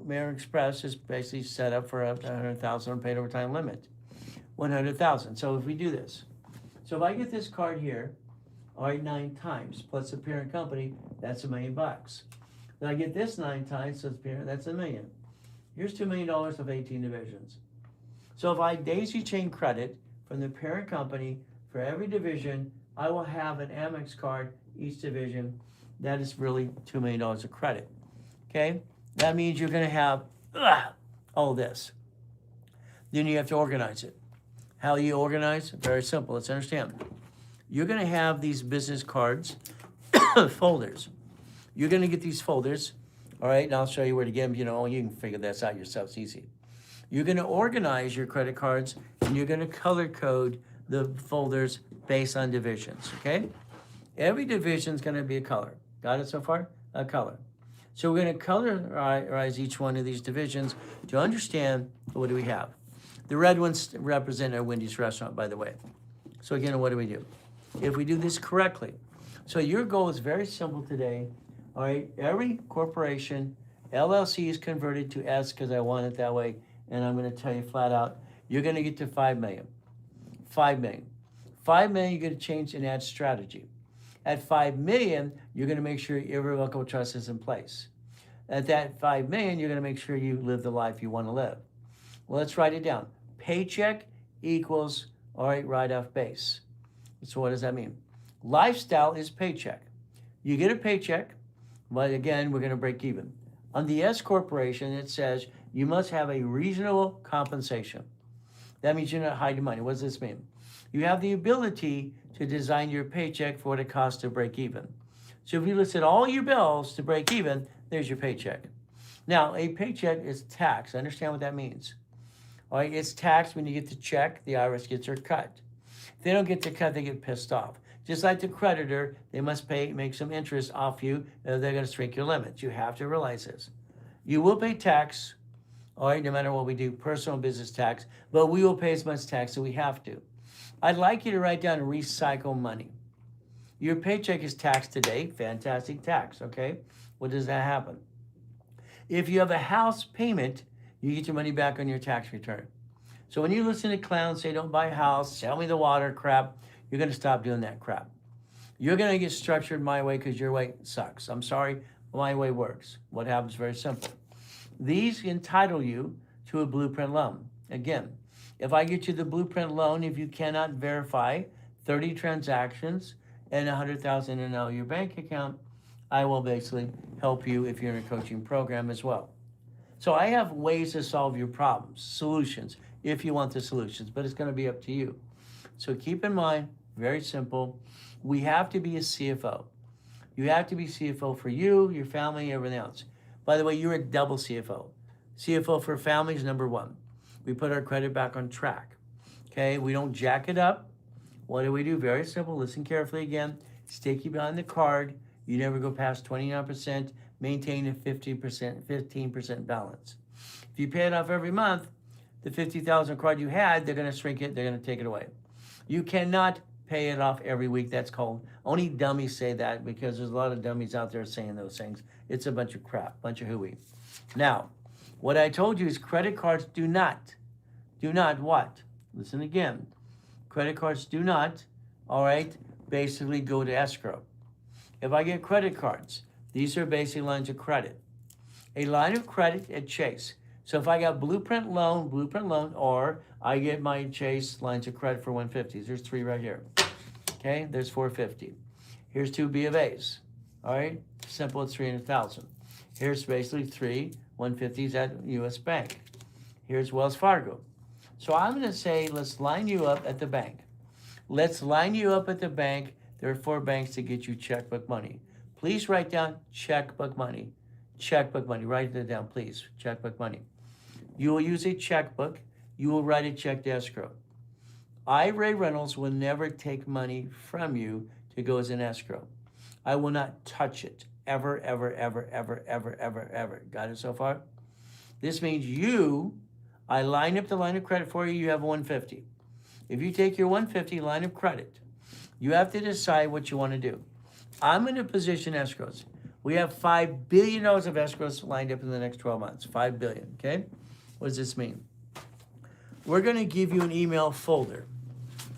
American Express is basically set up for up to 100,000 unpaid overtime limit. 100,000. So if we do this, so if I get this card here, all right, 9 times plus the parent company, that's $1 million. Then I get this 9 times, so it's parent, that's $1 million. Here's $2 million of 18 divisions. So if I daisy chain credit from the parent company for every division, I will have an Amex card each division. That is really $2 million of credit. Okay? That means you're going to have all this. Then you have to organize it. How you organize? Very simple. Let's understand. You're going to have these business cards, folders. You're going to get these folders, all right? And I'll show you where to get them. You know, you can figure this out yourself. It's easy. You're going to organize your credit cards, and you're going to color code the folders based on divisions, okay? Every division is going to be a color. Got it so far? A color. So we're going to colorize each one of these divisions to understand what do we have. The red ones represent our Wendy's restaurant, by the way. So again, what do we do? If we do this correctly. So your goal is very simple today. All right, every corporation, LLC is converted to S because I want it that way. And I'm going to tell you flat out, you're going to get to 5 million. 5 million. 5 million, you're going to change and add strategy. At 5 million, you're going to make sure irrevocable trust is in place. At that 5 million, you're going to make sure you live the life you want to live. Well, let's write it down. Paycheck equals, all right, write-off base. So what does that mean? Lifestyle is paycheck. You get a paycheck, but again, we're going to break even. On the S corporation, it says you must have a reasonable compensation. That means you're not hiding money. What does this mean? You have the ability to design your paycheck for what it costs to break even. So if you listed all your bills to break even, there's your paycheck. Now, a paycheck is tax. Understand what that means. All right, it's taxed when you get the check, the IRS gets their cut. If they don't get the cut, they get pissed off. Just like the creditor, they must make some interest off you, and they're going to shrink your limits. You have to realize this. You will pay tax, all right, no matter what we do, personal and business tax, but we will pay as much tax as we have to. I'd like you to write down recycle money. Your paycheck is taxed today, fantastic tax, okay? What does that happen? If you have a house payment, you get your money back on your tax return. So when you listen to clowns say, don't buy a house, sell me the water crap, you're going to stop doing that crap. You're going to get structured my way because your way sucks. I'm sorry, my way works. What happens is very simple. These entitle you to a blueprint loan. Again, if I get you the blueprint loan, if you cannot verify 30 transactions and 100,000 in your bank account, I will basically help you if you're in a coaching program as well. So I have ways to solve your problems, solutions, if you want the solutions, but it's going to be up to you. So keep in mind, very simple, we have to be a CFO. You have to be CFO for you, your family, everything else. By the way, you're a double CFO. CFO for family is number 1. We put our credit back on track. Okay, we don't jack it up. What do we do? Very simple. Listen carefully again. Stick you behind the card. You never go past 29%. Maintain a 15% balance. If you pay it off every month, the 50,000 card you had, they're going to shrink it. They're going to take it away. You cannot pay it off every week. That's called, only dummies say that because there's a lot of dummies out there saying those things. It's a bunch of crap, bunch of hooey. Now, what I told you is credit cards do not what? Listen again. Credit cards do not, all right, basically go to escrow. If I get credit cards, these are basically lines of credit. A line of credit at Chase. So if I got blueprint loan, or I get my Chase lines of credit for 150s. There's 3 right here. Okay, there's 450. Here's 2 B of A's. All right, simple, it's 300,000. Here's basically 3 150s at U.S. Bank. Here's Wells Fargo. So I'm going to say, let's line you up at the bank. Let's line you up at the bank. There are 4 banks to get you checkbook money. Please write down checkbook money. Checkbook money. Write that down, please. Checkbook money. You will use a checkbook. You will write a check to escrow. I, Ray Reynolds, will never take money from you to go as an escrow. I will not touch it. Ever, ever, ever, ever, ever, ever, ever. Got it so far? This means I line up the line of credit for you, you have 150. If you take your 150 line of credit, you have to decide what you want to do. I'm going to position escrows. We have $5 billion of escrows lined up in the next 12 months. $5 billion, okay? What does this mean? We're going to give you an email folder.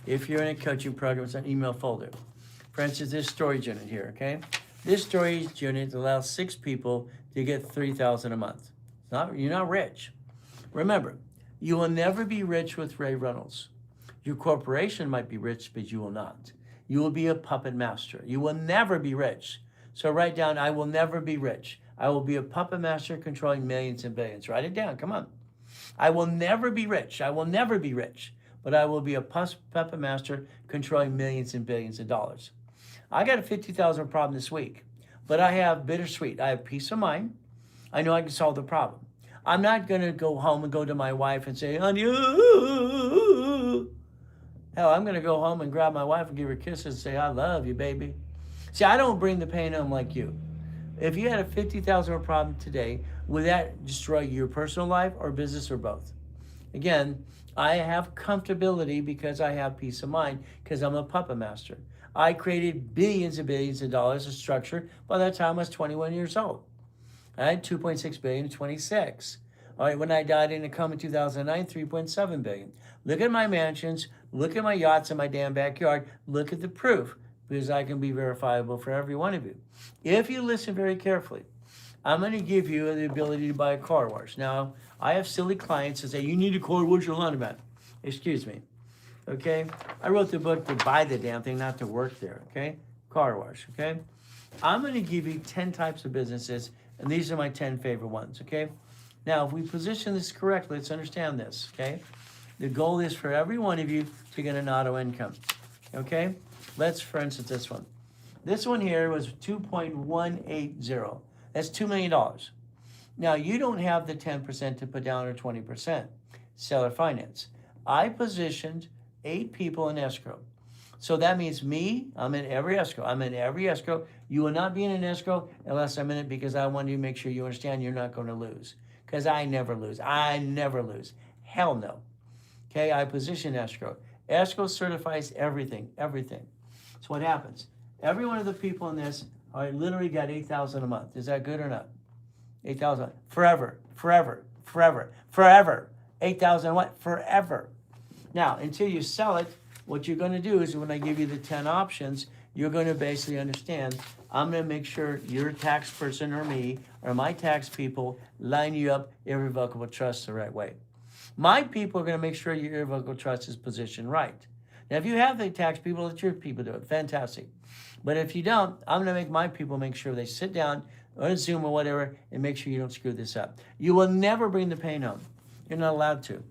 If you're in a coaching program, it's an email folder. For instance, this storage unit here, okay? This storage unit allows 6 people to get $3,000 a month. You're not rich. Remember, you will never be rich with Ray Reynolds. Your corporation might be rich, but you will not. You will be a puppet master. You will never be rich. So write down, I will never be rich. I will be a puppet master controlling millions and billions. Write it down, come on. I will never be rich. I will never be rich. But I will be a puppet master controlling millions and billions of dollars. I got a $50,000 problem this week, but I have bittersweet. I have peace of mind. I know I can solve the problem. I'm not going to go home and go to my wife and say, honey, hell, I'm going to go home and grab my wife and give her kisses and say, I love you, baby. See, I don't bring the pain home like you. If you had a $50,000 problem today, would that destroy your personal life or business or both? Again, I have comfortability because I have peace of mind because I'm a puppet master. I created billions and billions of dollars of structure by the time I was 21 years old. I had 2.6 billion in 26. All right, when I died in a coma in 2009, 3.7 billion. Look at my mansions, look at my yachts in my damn backyard, look at the proof, because I can be verifiable for every one of you. If you listen very carefully, I'm going to give you the ability to buy a car wash. Now, I have silly clients that say, you need a car wash, your laundromat. Excuse me, okay? I wrote the book to buy the damn thing, not to work there, okay? Car wash, okay? I'm going to give you 10 types of businesses, and these are my 10 favorite ones, okay? Now, if we position this correctly, let's understand this, okay? The goal is for every one of you to get an auto income, okay? Let's, for instance, this one. This one here was 2.180. That's $2 million. Now, you don't have the 10% to put down or 20%. Seller finance. I positioned 8 people in escrow. So that means me, I'm in every escrow. I'm in every escrow. You will not be in an escrow unless I'm in it because I want you to make sure you understand you're not going to lose. Because I never lose. I never lose. Hell no. Okay, I position escrow. Escrow certifies everything, everything. So what happens? Every one of the people in this, I literally got $8,000 a month. Is that good or not? 8,000 forever, forever, forever, forever. 8,000 what? Forever. Now, until you sell it, what you're going to do is when I give you the 10 options, you're going to basically understand, I'm going to make sure your tax person or me or my tax people line you up irrevocable trust the right way. My people are going to make sure your irrevocable trust is positioned right. Now, if you have the tax people, let your people do it. Fantastic. But if you don't, I'm going to make my people make sure they sit down or Zoom or whatever and make sure you don't screw this up. You will never bring the pain home. You're not allowed to.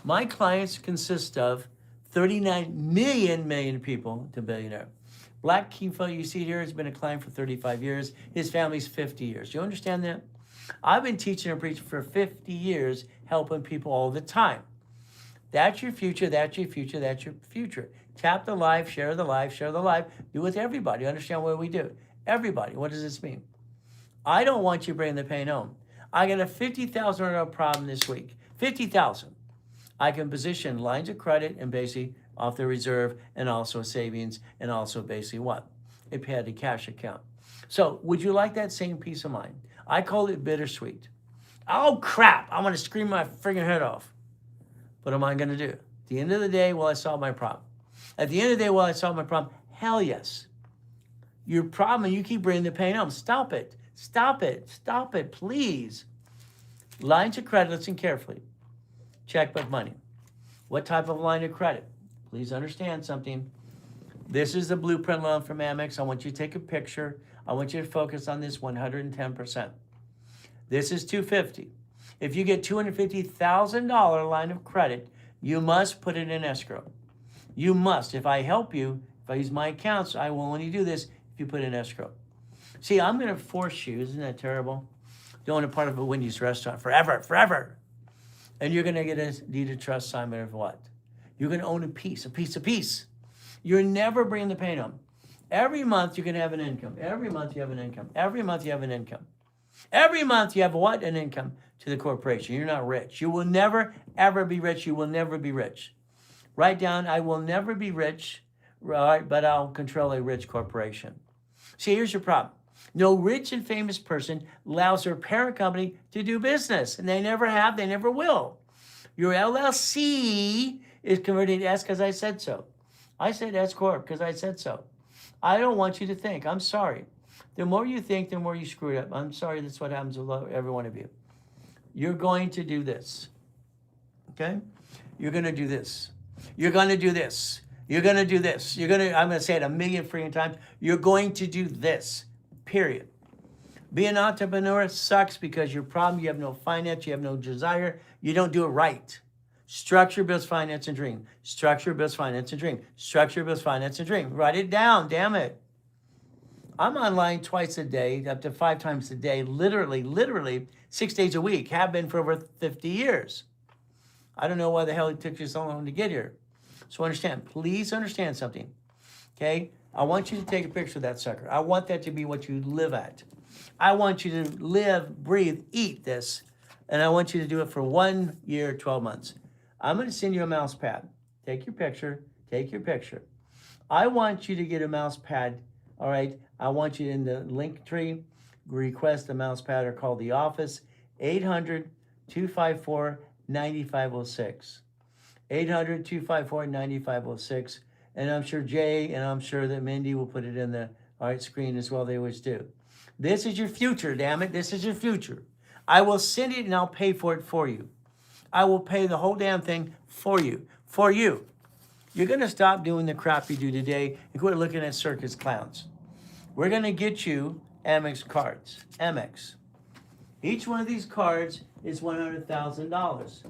My clients consist of 39 million people to billionaire. Black Kifo, you see here, has been a client for 35 years. His family's 50 years. You understand that? I've been teaching and preaching for 50 years, helping people all the time. That's your future, that's your future, that's your future. Tap the life, share the life, share the life. Do it with everybody. Understand what we do? Everybody. What does this mean? I don't want you bringing the pain home. I got a $50,000 problem this week. $50,000. I can position lines of credit and basically off the reserve, and also savings, and also basically what? A petty cash account. So would you like that same peace of mind? I call it bittersweet. Oh crap, I'm gonna scream my friggin' head off. What am I gonna do? At the end of the day, will I solve my problem? At the end of the day, will I solve my problem? Hell yes. Your problem, and you keep bringing the pain home. Stop it. Stop it. Stop it, please. Lines of credit, listen carefully. Checkbook money. What type of line of credit? Please understand something. This is the blueprint loan from Amex. I want you to take a picture. I want you to focus on this 110%. This is $250,000. If you get $250,000 line of credit, you must put it in escrow. You must. If I help you, if I use my accounts, I will only do this if you put in escrow. See, I'm going to force you. Isn't that terrible? Don't want a part of a Wendy's restaurant forever, forever. And you're going to get a deed of trust assignment of what? You're going to own a piece. You're never bringing the pain home. Every month you're going to have an income. Every month you have an income. Every month you have an income. Every month you have what? An income to the corporation. You're not rich. You will never, ever be rich. You will never be rich. Write down, I will never be rich, right, but I'll control a rich corporation. See, here's your problem. No rich and famous person allows their parent company to do business, and they never have, they never will. Your LLC is converting to S because I said so. I said S Corp because I said so. I don't want you to think. I'm sorry. The more you think, the more you screw it up. I'm sorry, that's what happens with every one of you. You're going to do this, okay? You're going to do this. You're going to do this. You're going to do this. I'm going to say it a million freaking times. You're going to do this, period. Being an entrepreneur sucks because your problem, you have no finance, you have no desire, you don't do it right. Structure, builds, finance, and dream. Structure, builds, finance, and dream. Structure, builds, finance, and dream. Write it down, damn it. I'm online twice a day, up to 5 times a day, literally 6 days a week. Have been for over 50 years. I don't know why the hell it took you so long to get here. So understand, please understand something, okay? I want you to take a picture of that sucker. I want that to be what you live at. I want you to live, breathe, eat this, and I want you to do it for 1 year, 12 months. I'm going to send you a mouse pad. Take your picture. I want you to get a mouse pad, all right? I want you in the link tree, request a mouse pad or call the office, 800-254-9506. 800-254-9506. And I'm sure Jay and I'm sure that Mindy will put it in the screen as well. They always do. This is your future, damn it. This is your future. I will send it and I'll pay for it for you. I will pay the whole damn thing for you. For you. You're going to stop doing the crap you do today and quit looking at circus clowns. We're going to get you Amex cards. Amex. Each one of these cards is $100,000.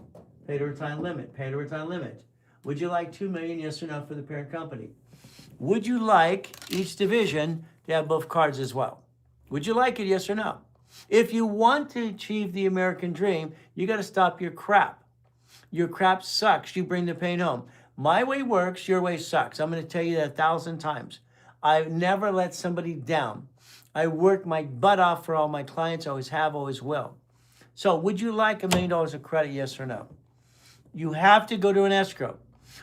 Pay to retire limit. Pay to retire limit. Would you like $2 million, yes or no, for the parent company? Would you like each division to have both cards as well? Would you like it, yes or no? If you want to achieve the American dream, you got to stop your crap. Your crap sucks. You bring the pain home. My way works, your way sucks. I'm going to tell you that 1,000 times. I never let somebody down. I work my butt off for all my clients. Always have, always will. So would you like $1 million of credit, yes or no? You have to go to an escrow.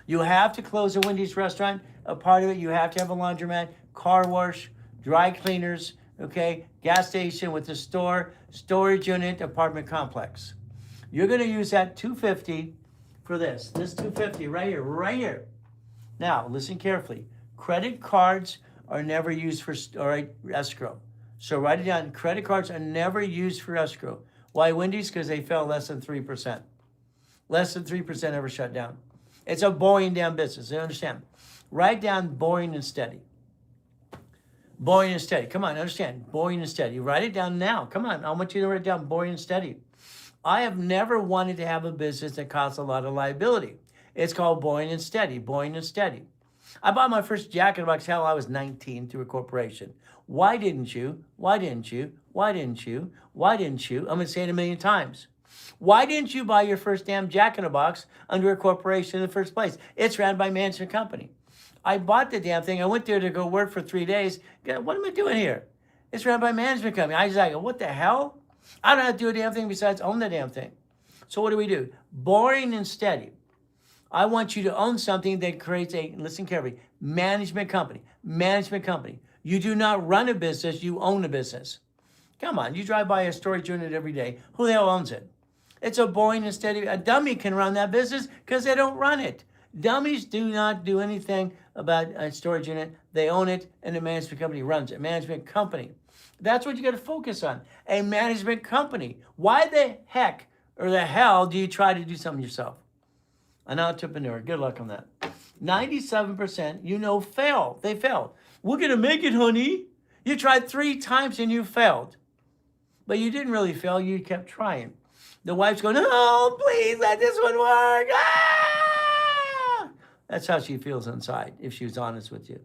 You have to close a Wendy's restaurant. A part of it, you have to have a laundromat, car wash, dry cleaners, okay, gas station with a store, storage unit, apartment complex. You're going to use that $250 for this. This $250 right here. Now, listen carefully. Credit cards are never used for escrow. So write it down. Credit cards are never used for escrow. Why Wendy's? Because they fell less than 3%. Less than 3% ever shut down. It's a boring damn business. You understand? Write down boring and steady. Boring and steady. Come on, understand. Boring and steady. Write it down now. Come on. I want you to write down boring and steady. I have never wanted to have a business that costs a lot of liability. It's called boring and steady. Boring and steady. I bought my first jacket box, hell, I was 19 through a corporation. Why didn't you? Why didn't you? Why didn't you? Why didn't you? I'm going to say it a million times. Why didn't you buy your first damn Jack in a Box under a corporation in the first place? It's ran by a management company. I bought the damn thing. I went there to go work for 3 days. What am I doing here? It's ran by a management company. I was like, what the hell? I don't have to do a damn thing besides own the damn thing. So what do? Boring and steady. I want you to own something that creates a, listen carefully, management company. Management company. You do not run a business, you own a business. Come on, you drive by a storage unit every day. Who the hell owns it? It's a boring and steady, a dummy can run that business because they don't run it. Dummies do not do anything about a storage unit. They own it and the management company runs it. Management company. That's what you got to focus on. A management company. Why the heck or the hell do you try to do something yourself? An entrepreneur. Good luck on that. 97%, fail. They failed. We're going to make it, honey. You tried 3 times and you failed. But you didn't really fail. You kept trying. The wife's going, oh, please let this one work. Ah! That's how she feels inside, if she was honest with you.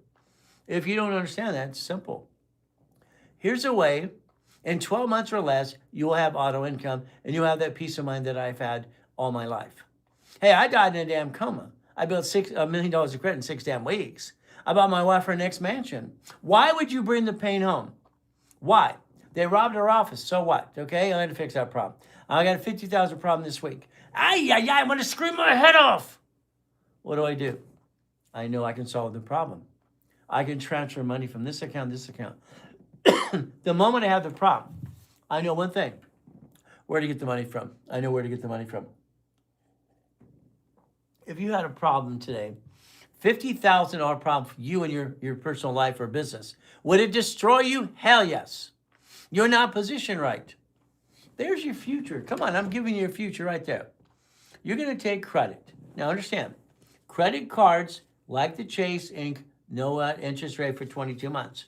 If you don't understand that, it's simple. Here's a way. In 12 months or less, you will have auto income, and you'll have that peace of mind that I've had all my life. Hey, I died in a damn coma. I built $1 million of credit in 6 damn weeks. I bought my wife her next mansion. Why would you bring the pain home? Why? They robbed her office. So what? Okay, I had to fix that problem. I got a $50,000 problem this week. I want to scream my head off. What do? I know I can solve the problem. I can transfer money from this account to this account. The moment I have the problem, I know one thing. Where to get the money from. I know where to get the money from. If you had a problem today, $50,000 problem for you and your personal life or business, would it destroy you? Hell yes. You're not positioned right. There's your future. Come on, I'm giving you a future right there. You're going to take credit. Now understand, credit cards, like the Chase Inc., no interest rate for 22 months.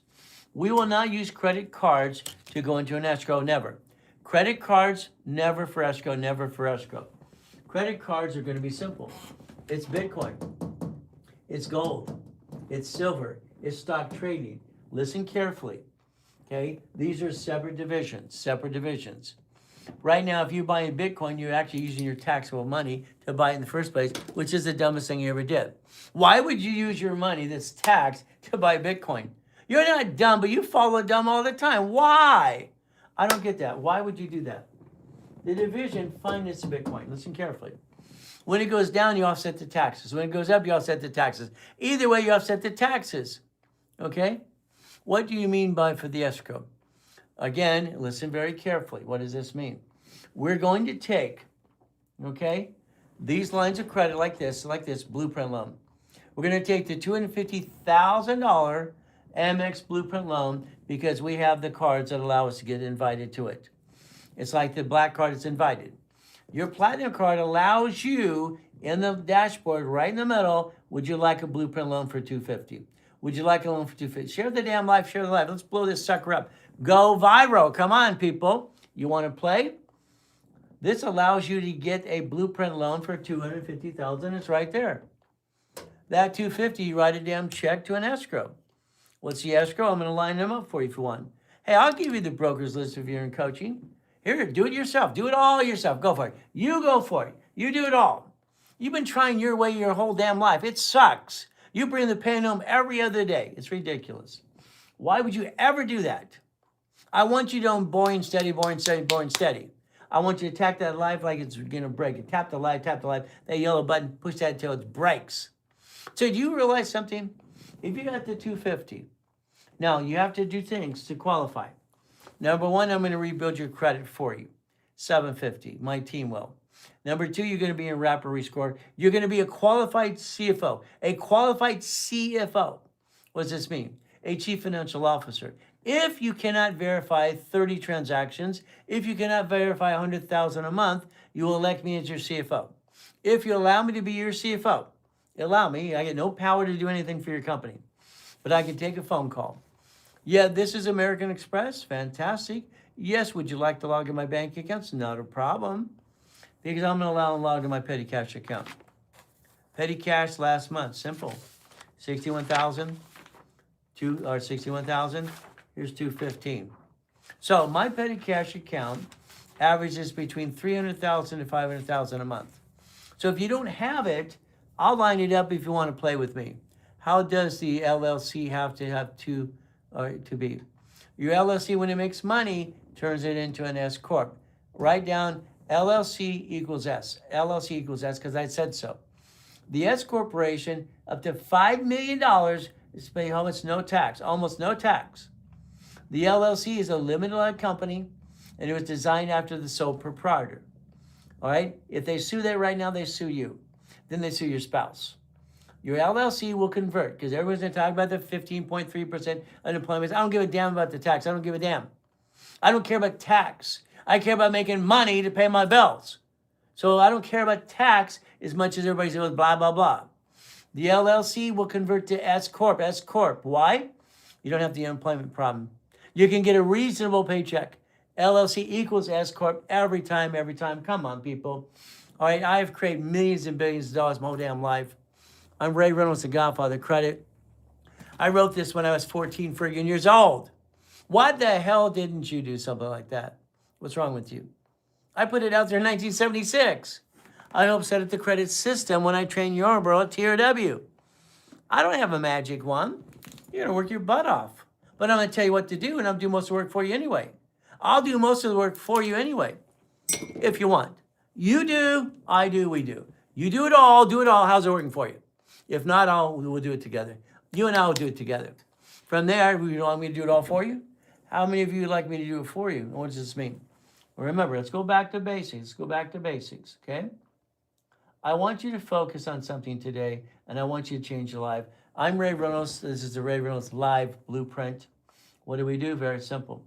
We will not use credit cards to go into an escrow, never. Credit cards, never for escrow, never for escrow. Credit cards are going to be simple. It's Bitcoin. It's gold. It's silver. It's stock trading. Listen carefully. Okay? These are separate divisions. Right now, if you buy in Bitcoin, you're actually using your taxable money to buy it in the first place, which is the dumbest thing you ever did. Why would you use your money that's taxed to buy Bitcoin? You're not dumb, but you follow dumb all the time. Why? I don't get that. Why would you do that? The division finances Bitcoin. Listen carefully. When it goes down, you offset the taxes. When it goes up, you offset the taxes. Either way, you offset the taxes. Okay? What do you mean by for the escrow? Again, listen very carefully. What does this mean? We're going to take, okay, these lines of credit like this, blueprint loan. We're going to take the $250,000 Amex blueprint loan because we have the cards that allow us to get invited to it. It's like the black card that's invited. Your platinum card allows you in the dashboard right in the middle, would you like a blueprint loan for $250? Would you like a loan for $250? Share the damn life, share the life. Let's blow this sucker up. Go viral. Come on, people. You want to play? This allows you to get a blueprint loan for $250,000. It's right there. That $250, you write a damn check to an escrow. What's the escrow? I'm going to line them up for you if you want. Hey, I'll give you the broker's list if you're in coaching. Here, do it yourself. Do it all yourself. Go for it. You go for it. You do it all. You've been trying your way your whole damn life. It sucks. You bring the pain home every other day. It's ridiculous. Why would you ever do that? I want you to own boring, steady, boring, steady, boring, steady. I want you to tap that life like it's going to break it. Tap the life, that yellow button, push that until it breaks. So do you realize something? If you got the 250, now you have to do things to qualify. Number one, I'm going to rebuild your credit for you. 750, my team will. Number two, you're going to be in rapid rescore. You're going to be a qualified CFO. A qualified CFO. What does this mean? A chief financial officer. If you cannot verify 30 transactions, if you cannot verify 100,000 a month, you will elect me as your CFO. If you allow me to be your CFO, allow me, I get no power to do anything for your company, but I can take a phone call. Yeah, this is American Express. Fantastic. Yes, would you like to log in my bank accounts? Not a problem. Because I'm going to allow them to log in my petty cash account. Petty cash last month, simple. 61,000. 61,000. Here's 215. So my petty cash account averages between 300,000 to 500,000 a month. So if you don't have it, I'll line it up if you want to play with me. How does the LLC have to be? Your LLC, when it makes money, turns it into an S corp. Write down LLC equals S. LLC equals S because I said so. The S corporation, up to $5 million, is paying almost no tax. Almost no tax. The LLC is a limited liability company, and it was designed after the sole proprietor. All right? If they sue that right now, they sue you. Then they sue your spouse. Your LLC will convert, because everyone's going to talk about the 15.3% unemployment. I don't give a damn about the tax. I don't give a damn. I don't care about tax. I care about making money to pay my bills. So I don't care about tax as much as everybody says, blah, blah, blah. The LLC will convert to S Corp. S Corp. Why? You don't have the unemployment problem. You can get a reasonable paycheck. LLC equals S Corp every time, every time. Come on, people. All right, I have created millions and billions of dollars my whole damn life. I'm Ray Reynolds, the Godfather Credit. I wrote this when I was 14 friggin' years old. Why the hell didn't you do something like that? What's wrong with you? I put it out there in 1976. I helped set up the credit system when I trained Yorba at TRW. I don't have a magic wand. You're going to work your butt off. But I'm going to tell you what to do, and I'll do most of the work for you anyway. I'll do most of the work for you anyway, if you want. You do, I do, we do. You do it all, do it all. How's it working for you? If not, we'll do it together. You and I will do it together. From there, you want me to do it all for you? How many of you would like me to do it for you? What does this mean? Well, remember, let's go back to basics. Let's go back to basics, okay? I want you to focus on something today, and I want you to change your life. I'm Ray Reynolds. This is the Ray Reynolds Live Blueprint. What do we do? Very simple.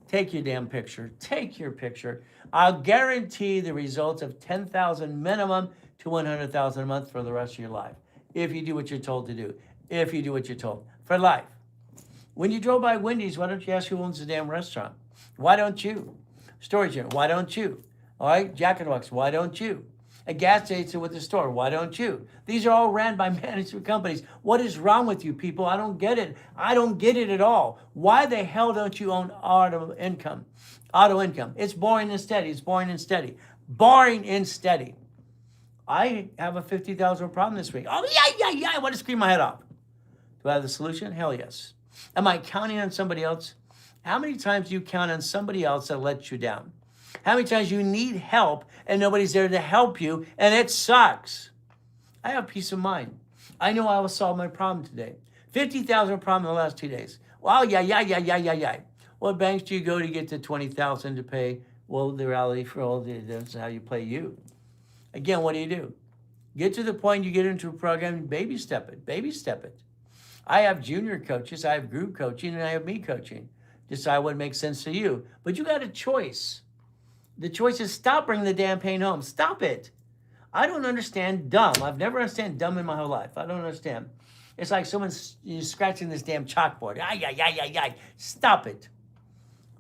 Take your damn picture. Take your picture. I'll guarantee the results of $10,000 minimum to $100,000 a month for the rest of your life. If you do what you're told to do. If you do what you're told. For life. When you drove by Wendy's, why don't you ask who owns the damn restaurant? Why don't you? Storage unit, why don't you? All right, Jack in the Box, why don't you? A gas station with the store, why don't you? These are all ran by management companies. What is wrong with you people? I don't get it. I don't get it at all. Why the hell don't you own auto income? Auto income. It's boring and steady. It's boring and steady. Boring and steady. I have a $50,000 problem this week. Oh, yeah. I want to scream my head off. Do I have the solution? Hell yes. Am I counting on somebody else? How many times do you count on somebody else that lets you down? How many times you need help and nobody's there to help you and it sucks? I have peace of mind. I know I will solve my problem today. $50,000 problem in the last 2 days. Well, yeah. What banks do you go to get to $20,000 to pay? Well, the reality for all that's how you play you. Again, what do? Get to the point you get into a program and baby step it. I have junior coaches, I have group coaching, and I have me coaching. Decide what makes sense to you. But you got a choice. The choice is stop bringing the damn pain home. Stop it. I don't understand dumb. I've never understood dumb in my whole life. I don't understand. It's like someone's scratching this damn chalkboard. Ay. Stop it.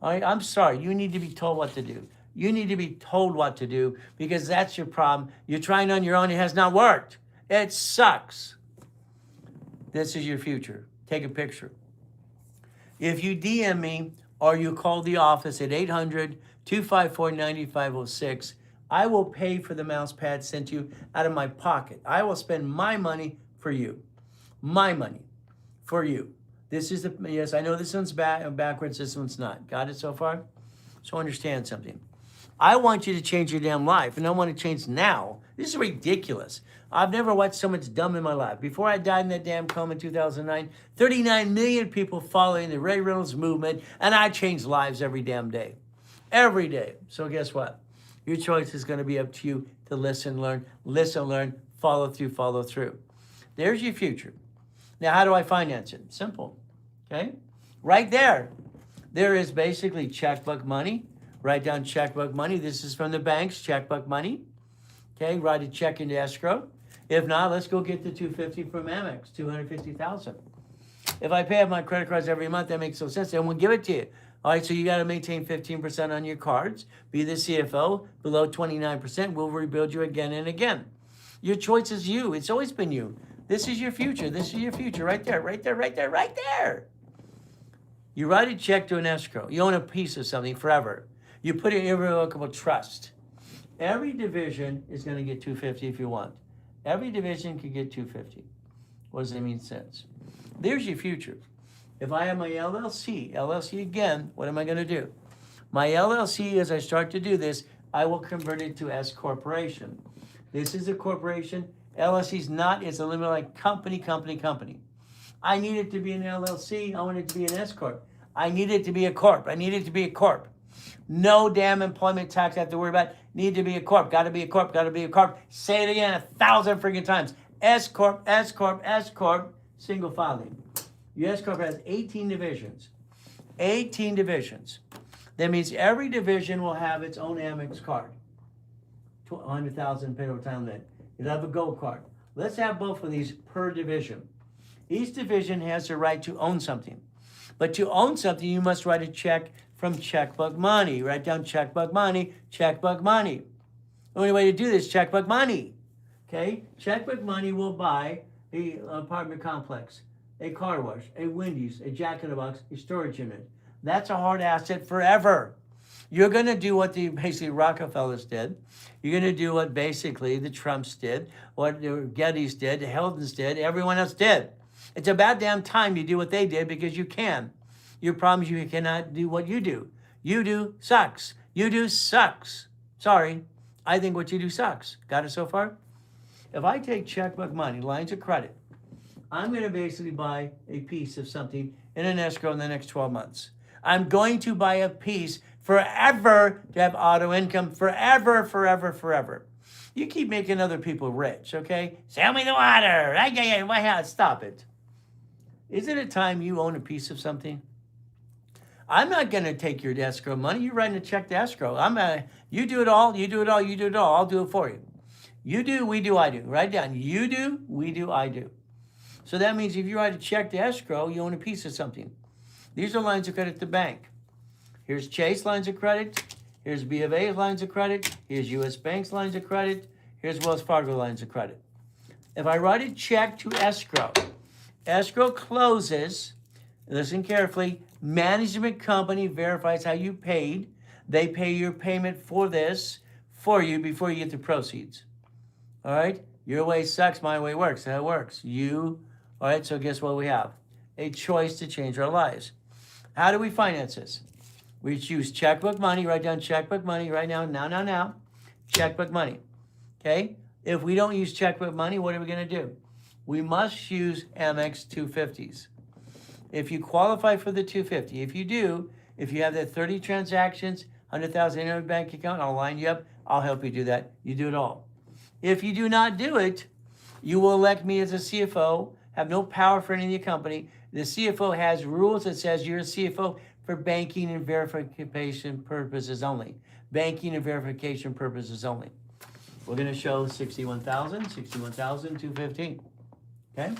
All right, I'm sorry. You need to be told what to do. You need to be told what to do because that's your problem. You're trying on your own. It has not worked. It sucks. This is your future. Take a picture. If you DM me or you call the office at 800-254-9506, I will pay for the mouse pad sent to you out of my pocket. I will spend my money for you. My money for you. This is yes, I know this one's backwards, this one's not. Got it so far? So understand something. I want you to change your damn life, and I want to change now. This is ridiculous. I've never watched so much dumb in my life. Before I died in that damn coma in 2009, 39 million people following the Ray Reynolds movement, and I changed lives every damn day. Every day. So guess what? Your choice is going to be up to you to listen, learn, follow through. There's your future. Now, how do I finance it? Simple. Okay? Right there. There is basically checkbook money. Write down checkbook money. This is from the banks, checkbook money. Okay, write a check into escrow. If not, let's go get the $250 from Amex, $250,000. If I pay off my credit cards every month, that makes no sense. Then we'll give it to you. All right, so you got to maintain 15% on your cards. Be the CFO. Below 29%, we'll rebuild you again and again. Your choice is you. It's always been you. This is your future. This is your future. Right there. You write a check to an escrow. You own a piece of something forever. You put it in irrevocable trust. Every division is going to get $250 if you want. Every division can get $250. What does that mean sense? There's your future. If I have my LLC again, what am I going to do? My LLC, as I start to do this, I will convert it to S corporation. This is a corporation. LLC is not, it's a limited like company. I need it to be an LLC. I want it to be an S Corp. I need it to be a Corp. I need it to be a Corp. No damn employment tax I have to worry about. Need to be a Corp. Got to be a Corp. Got to be a Corp. Say it again 1,000 freaking times. S Corp, S Corp, S Corp, single filing. Your S Corp has 18 divisions. 18 divisions. That means every division will have its own Amex card. 100,000 paid over time limit. You'll have a gold card. Let's have both of these per division. Each division has the right to own something. But to own something, you must write a check from checkbook money. Write down checkbook money, checkbook money. The only way to do this is checkbook money. Okay? Checkbook money will buy an apartment complex, a car wash, a Wendy's, a Jack in the Box, a storage unit. That's a hard asset forever. You're going to do what the basically Rockefellers did. You're going to do what basically the Trumps did, what the Gettys did, the Heldens did, everyone else did. It's about damn time you do what they did because you can. Your problem is you cannot do what you do. You do sucks. You do sucks. Sorry. I think what you do sucks. Got it so far? If I take checkbook money, lines of credit, I'm going to basically buy a piece of something in an escrow in the next 12 months. I'm going to buy a piece forever to have auto income forever, forever, forever. You keep making other people rich, okay? Sell me the water. I get it. My house. Stop it. Isn't it time you own a piece of something? I'm not going to take your escrow money. You're writing a check to escrow. You do it all. You do it all. You do it all. I'll do it for you. You do, we do, I do. Write down. You do, we do, I do. So that means if you write a check to escrow, you own a piece of something. These are lines of credit to bank. Here's Chase lines of credit. Here's B of A lines of credit. Here's U.S. Bank's lines of credit. Here's Wells Fargo lines of credit. If I write a check to escrow, escrow closes, listen carefully, management company verifies how you paid. They pay your payment for this for you before you get the proceeds. All right? Your way sucks, my way works. That works. All right, so guess what we have? A choice to change our lives. How do we finance this? We choose checkbook money. Write down checkbook money right now. Checkbook money. Okay? If we don't use checkbook money, what are we going to do? We must use Amex 250s. If you qualify for the 250, if you do, if you have that 30 transactions, 100,000 in your bank account, I'll line you up. I'll help you do that. You do it all. If you do not do it, you will elect me as a CFO, have no power for any of the company. The CFO has rules that says you're a CFO for banking and verification purposes only. Banking and verification purposes only. We're going to show 61,215. Okay?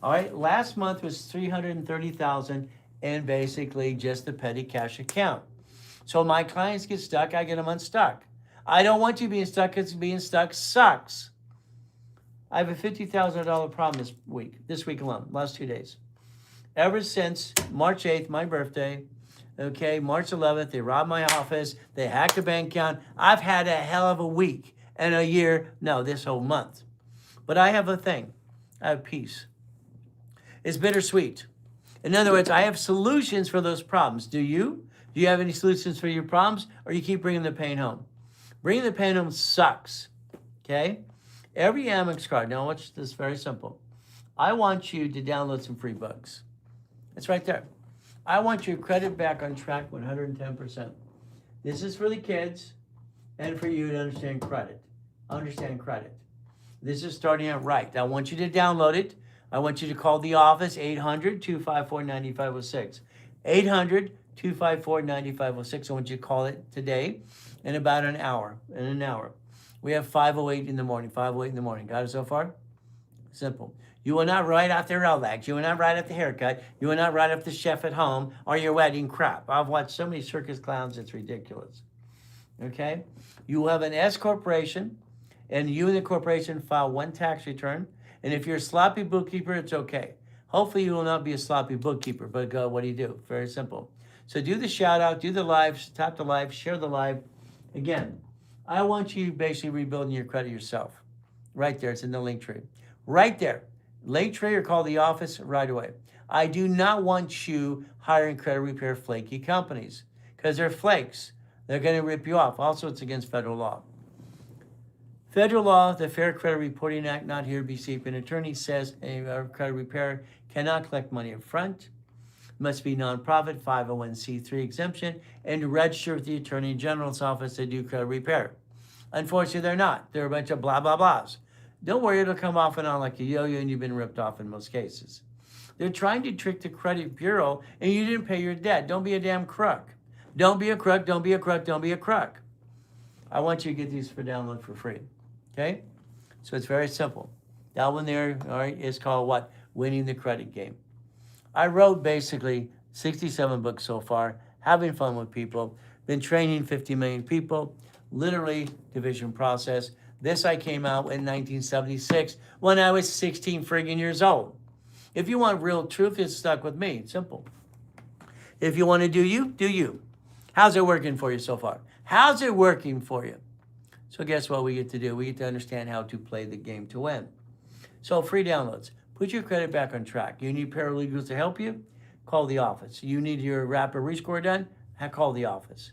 All right, last month was 330,000 and basically just the petty cash account. So my clients get stuck, I get them unstuck. I don't want you being stuck because being stuck sucks. I have a $50,000 problem this week alone, last 2 days. Ever since March 8th, my birthday, okay, March 11th, they robbed my office, they hacked a bank account. I've had a hell of a week and a year, no, this whole month. But I have a thing, I have peace. It's bittersweet. In other words, I have solutions for those problems. Do you? Do you have any solutions for your problems, or you keep bringing the pain home? Bringing the pain home sucks, okay? Every Amex card, now watch this, very simple. I want you to download some free books. It's right there. I want your credit back on track 110%. This is for the kids and for you to understand credit. Understand credit. This is starting out right. I want you to download it. I want you to call the office, 800-254-9506. 800-254-9506. I want you to call it today in about an hour. We have 5:08 in the morning. 5:08 in the morning. Got it so far? Simple. You will not write out the Rolex. You will not write up the haircut. You will not write up the chef at home or your wedding crap. I've watched so many circus clowns, it's ridiculous. Okay? You will have an S corporation, and you and the corporation file one tax return. And if you're a sloppy bookkeeper, it's okay. Hopefully you will not be a sloppy bookkeeper, but what do? Very simple. So do the shout out, do the live, tap the live, share the live. Again, I want you basically rebuilding your credit yourself. Right there, it's in the link tree. Right there. Link tree or call the office right away. I do not want you hiring credit repair flaky companies because they're flakes. They're going to rip you off. Also, it's against federal law. Federal law, the Fair Credit Reporting Act, not here to be safe. An attorney says a credit repair cannot collect money up front, must be nonprofit, 501c3 exemption, and register with the Attorney General's office to do credit repair. Unfortunately, they're not. They're a bunch of blah, blah, blahs. Don't worry, it'll come off and on like a yo-yo, and you've been ripped off in most cases. They're trying to trick the credit bureau, and you didn't pay your debt. Don't be a damn crook. Don't be a crook, don't be a crook, don't be a crook. I want you to get these for download for free, okay? So it's very simple. That one there, all right, is called what? Winning the Credit Game. I wrote basically 67 books so far, having fun with people, been training 50 million people, literally division process. This I came out in 1976 when I was 16 friggin' years old. If you want real truth, it's stuck with me. Simple. If you want to do you, do you. How's it working for you so far? How's it working for you? So guess what we get to do? We get to understand how to play the game to win. So free downloads. Put your credit back on track. You need paralegals to help you? Call the office. You need your rapid rescore done? Call the office.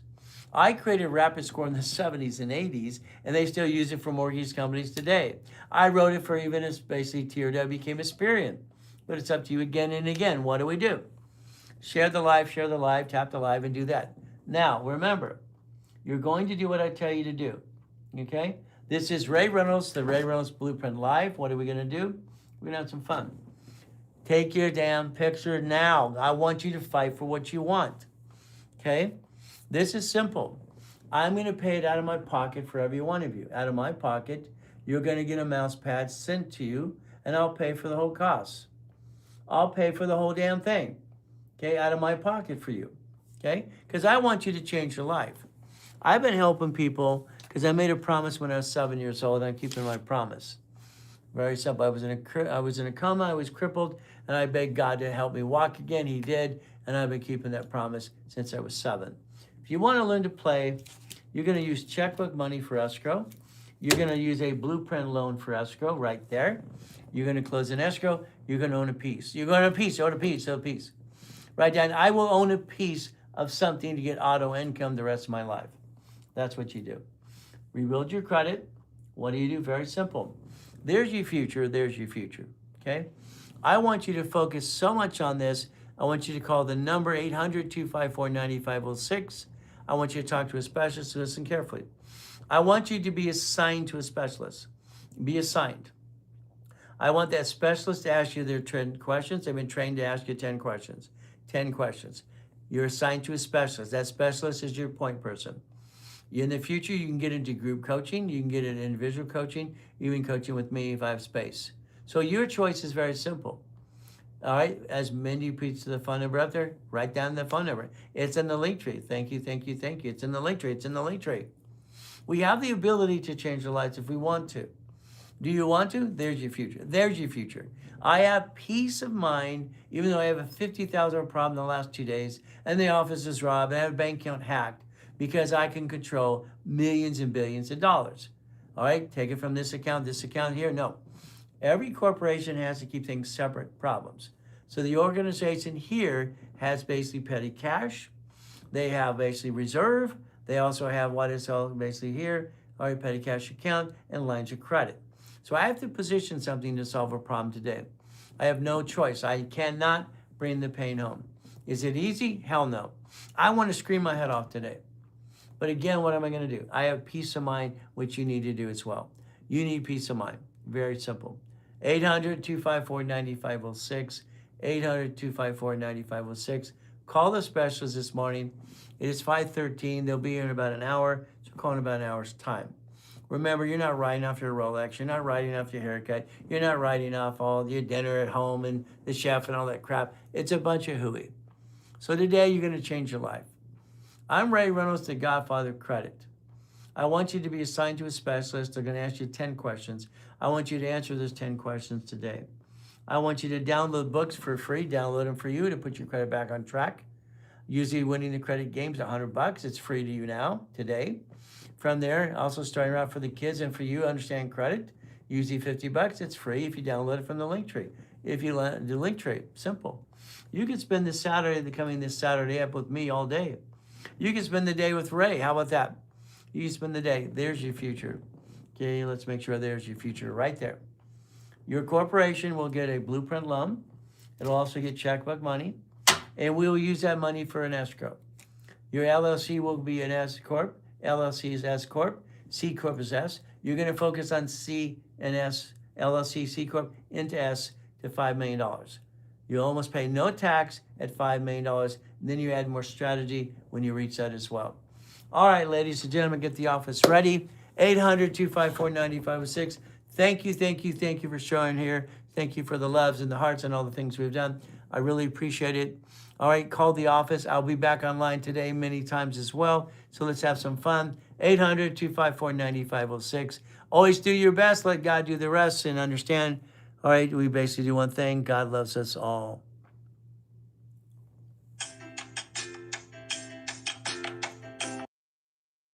I created rapid score in the 70s and 80s, and they still use it for mortgage companies today. I wrote it for even as basically tier that became Experian. But it's up to you again and again. What do we do? Share the live, tap the live, and do that. Now, remember, you're going to do what I tell you to do, okay? This is Ray Reynolds, the Ray Reynolds Blueprint Live. What are we going to do? We're going to have some fun. Take your damn picture now. I want you to fight for what you want, okay? This is simple. I'm going to pay it out of my pocket for every one of you. Out of my pocket, you're going to get a mouse pad sent to you, and I'll pay for the whole cost. I'll pay for the whole damn thing, okay, out of my pocket for you, okay? Because I want you to change your life. I've been helping people because I made a promise when I was 7 years old, and I'm keeping my promise. Very simple. I was in a coma, I was crippled, and I begged God to help me walk again. He did, and I've been keeping that promise since I was 7. If you want to learn to play, you're going to use checkbook money for escrow. You're going to use a blueprint loan for escrow right there. You're going to close an escrow. You're going to own a piece. You're going to own a piece, own a piece, own a piece. Right down. I will own a piece of something to get auto income the rest of my life. That's what you do. Rebuild your credit. What do? Very simple. There's your future. There's your future. Okay? I want you to focus so much on this. I want you to call the number 800-254-9506. I want you to talk to a specialist. Listen carefully. I want you to be assigned to a specialist. Be assigned. I want that specialist to ask you their 10 questions. They've been trained to ask you 10 questions. 10 questions. You're assigned to a specialist. That specialist is your point person. In the future, you can get into group coaching. You can get into individual coaching, even coaching with me if I have space. So your choice is very simple. All right, as Mindy repeats the phone number up there, write down the phone number. It's in the link tree. Thank you, thank you, thank you. It's in the link tree. It's in the link tree. We have the ability to change our lives if we want to. Do you want to? There's your future. There's your future. I have peace of mind, even though I have a $50,000 problem in the last 2 days, and the office is robbed, and I have a bank account hacked, because I can control millions and billions of dollars. All right, take it from this account here. No. Every corporation has to keep things separate problems. So the organization here has basically petty cash. They have basically reserve. They also have what is basically here, our petty cash account and lines of credit. So I have to position something to solve a problem today. I have no choice. I cannot bring the pain home. Is it easy? Hell no. I want to scream my head off today. But again, what am I going to do? I have peace of mind, which you need to do as well. You need peace of mind. Very simple. 800-254-9506. 800-254-9506. Call the specialist this morning. It is 5:13. They'll be here in about an hour. So call in about an hour's time. Remember, you're not writing off your Rolex. You're not writing off your haircut. You're not writing off all your dinner at home and the chef and all that crap. It's a bunch of hooey. So today, you're going to change your life. I'm Ray Reynolds, the Godfather of Credit. I want you to be assigned to a specialist. They're going to ask you 10 questions. I want you to answer those 10 questions today. I want you to download books for free, download them for you to put your credit back on track. Usually winning the credit game's $100. It's free to you now, today. From there, also starting out for the kids and for you, understand credit. Usually $50. It's free if you download it from the link tree. If you do link tree, simple. You can spend this Saturday up with me all day. You can spend the day with Ray. How about that? You can spend the day. There's your future. Okay, let's make sure there's your future right there. Your corporation will get a blueprint loan. It'll also get checkbook money, and we will use that money for an escrow. Your LLC will be an S Corp. LLC is S Corp. C Corp is S. You're going to focus on C and S, LLC, C Corp, into S to $5 million. You almost pay no tax at $5 million. And then you add more strategy when you reach that as well. All right, ladies and gentlemen, get the office ready. 800-254-9506. Thank you for showing here. Thank you for the loves and the hearts and all the things we've done. I really appreciate it. All right, call the office. I'll be back online today many times as well. So let's have some fun. 800-254-9506. Always do your best. Let God do the rest and understand. All right, we basically do one thing. God loves us all.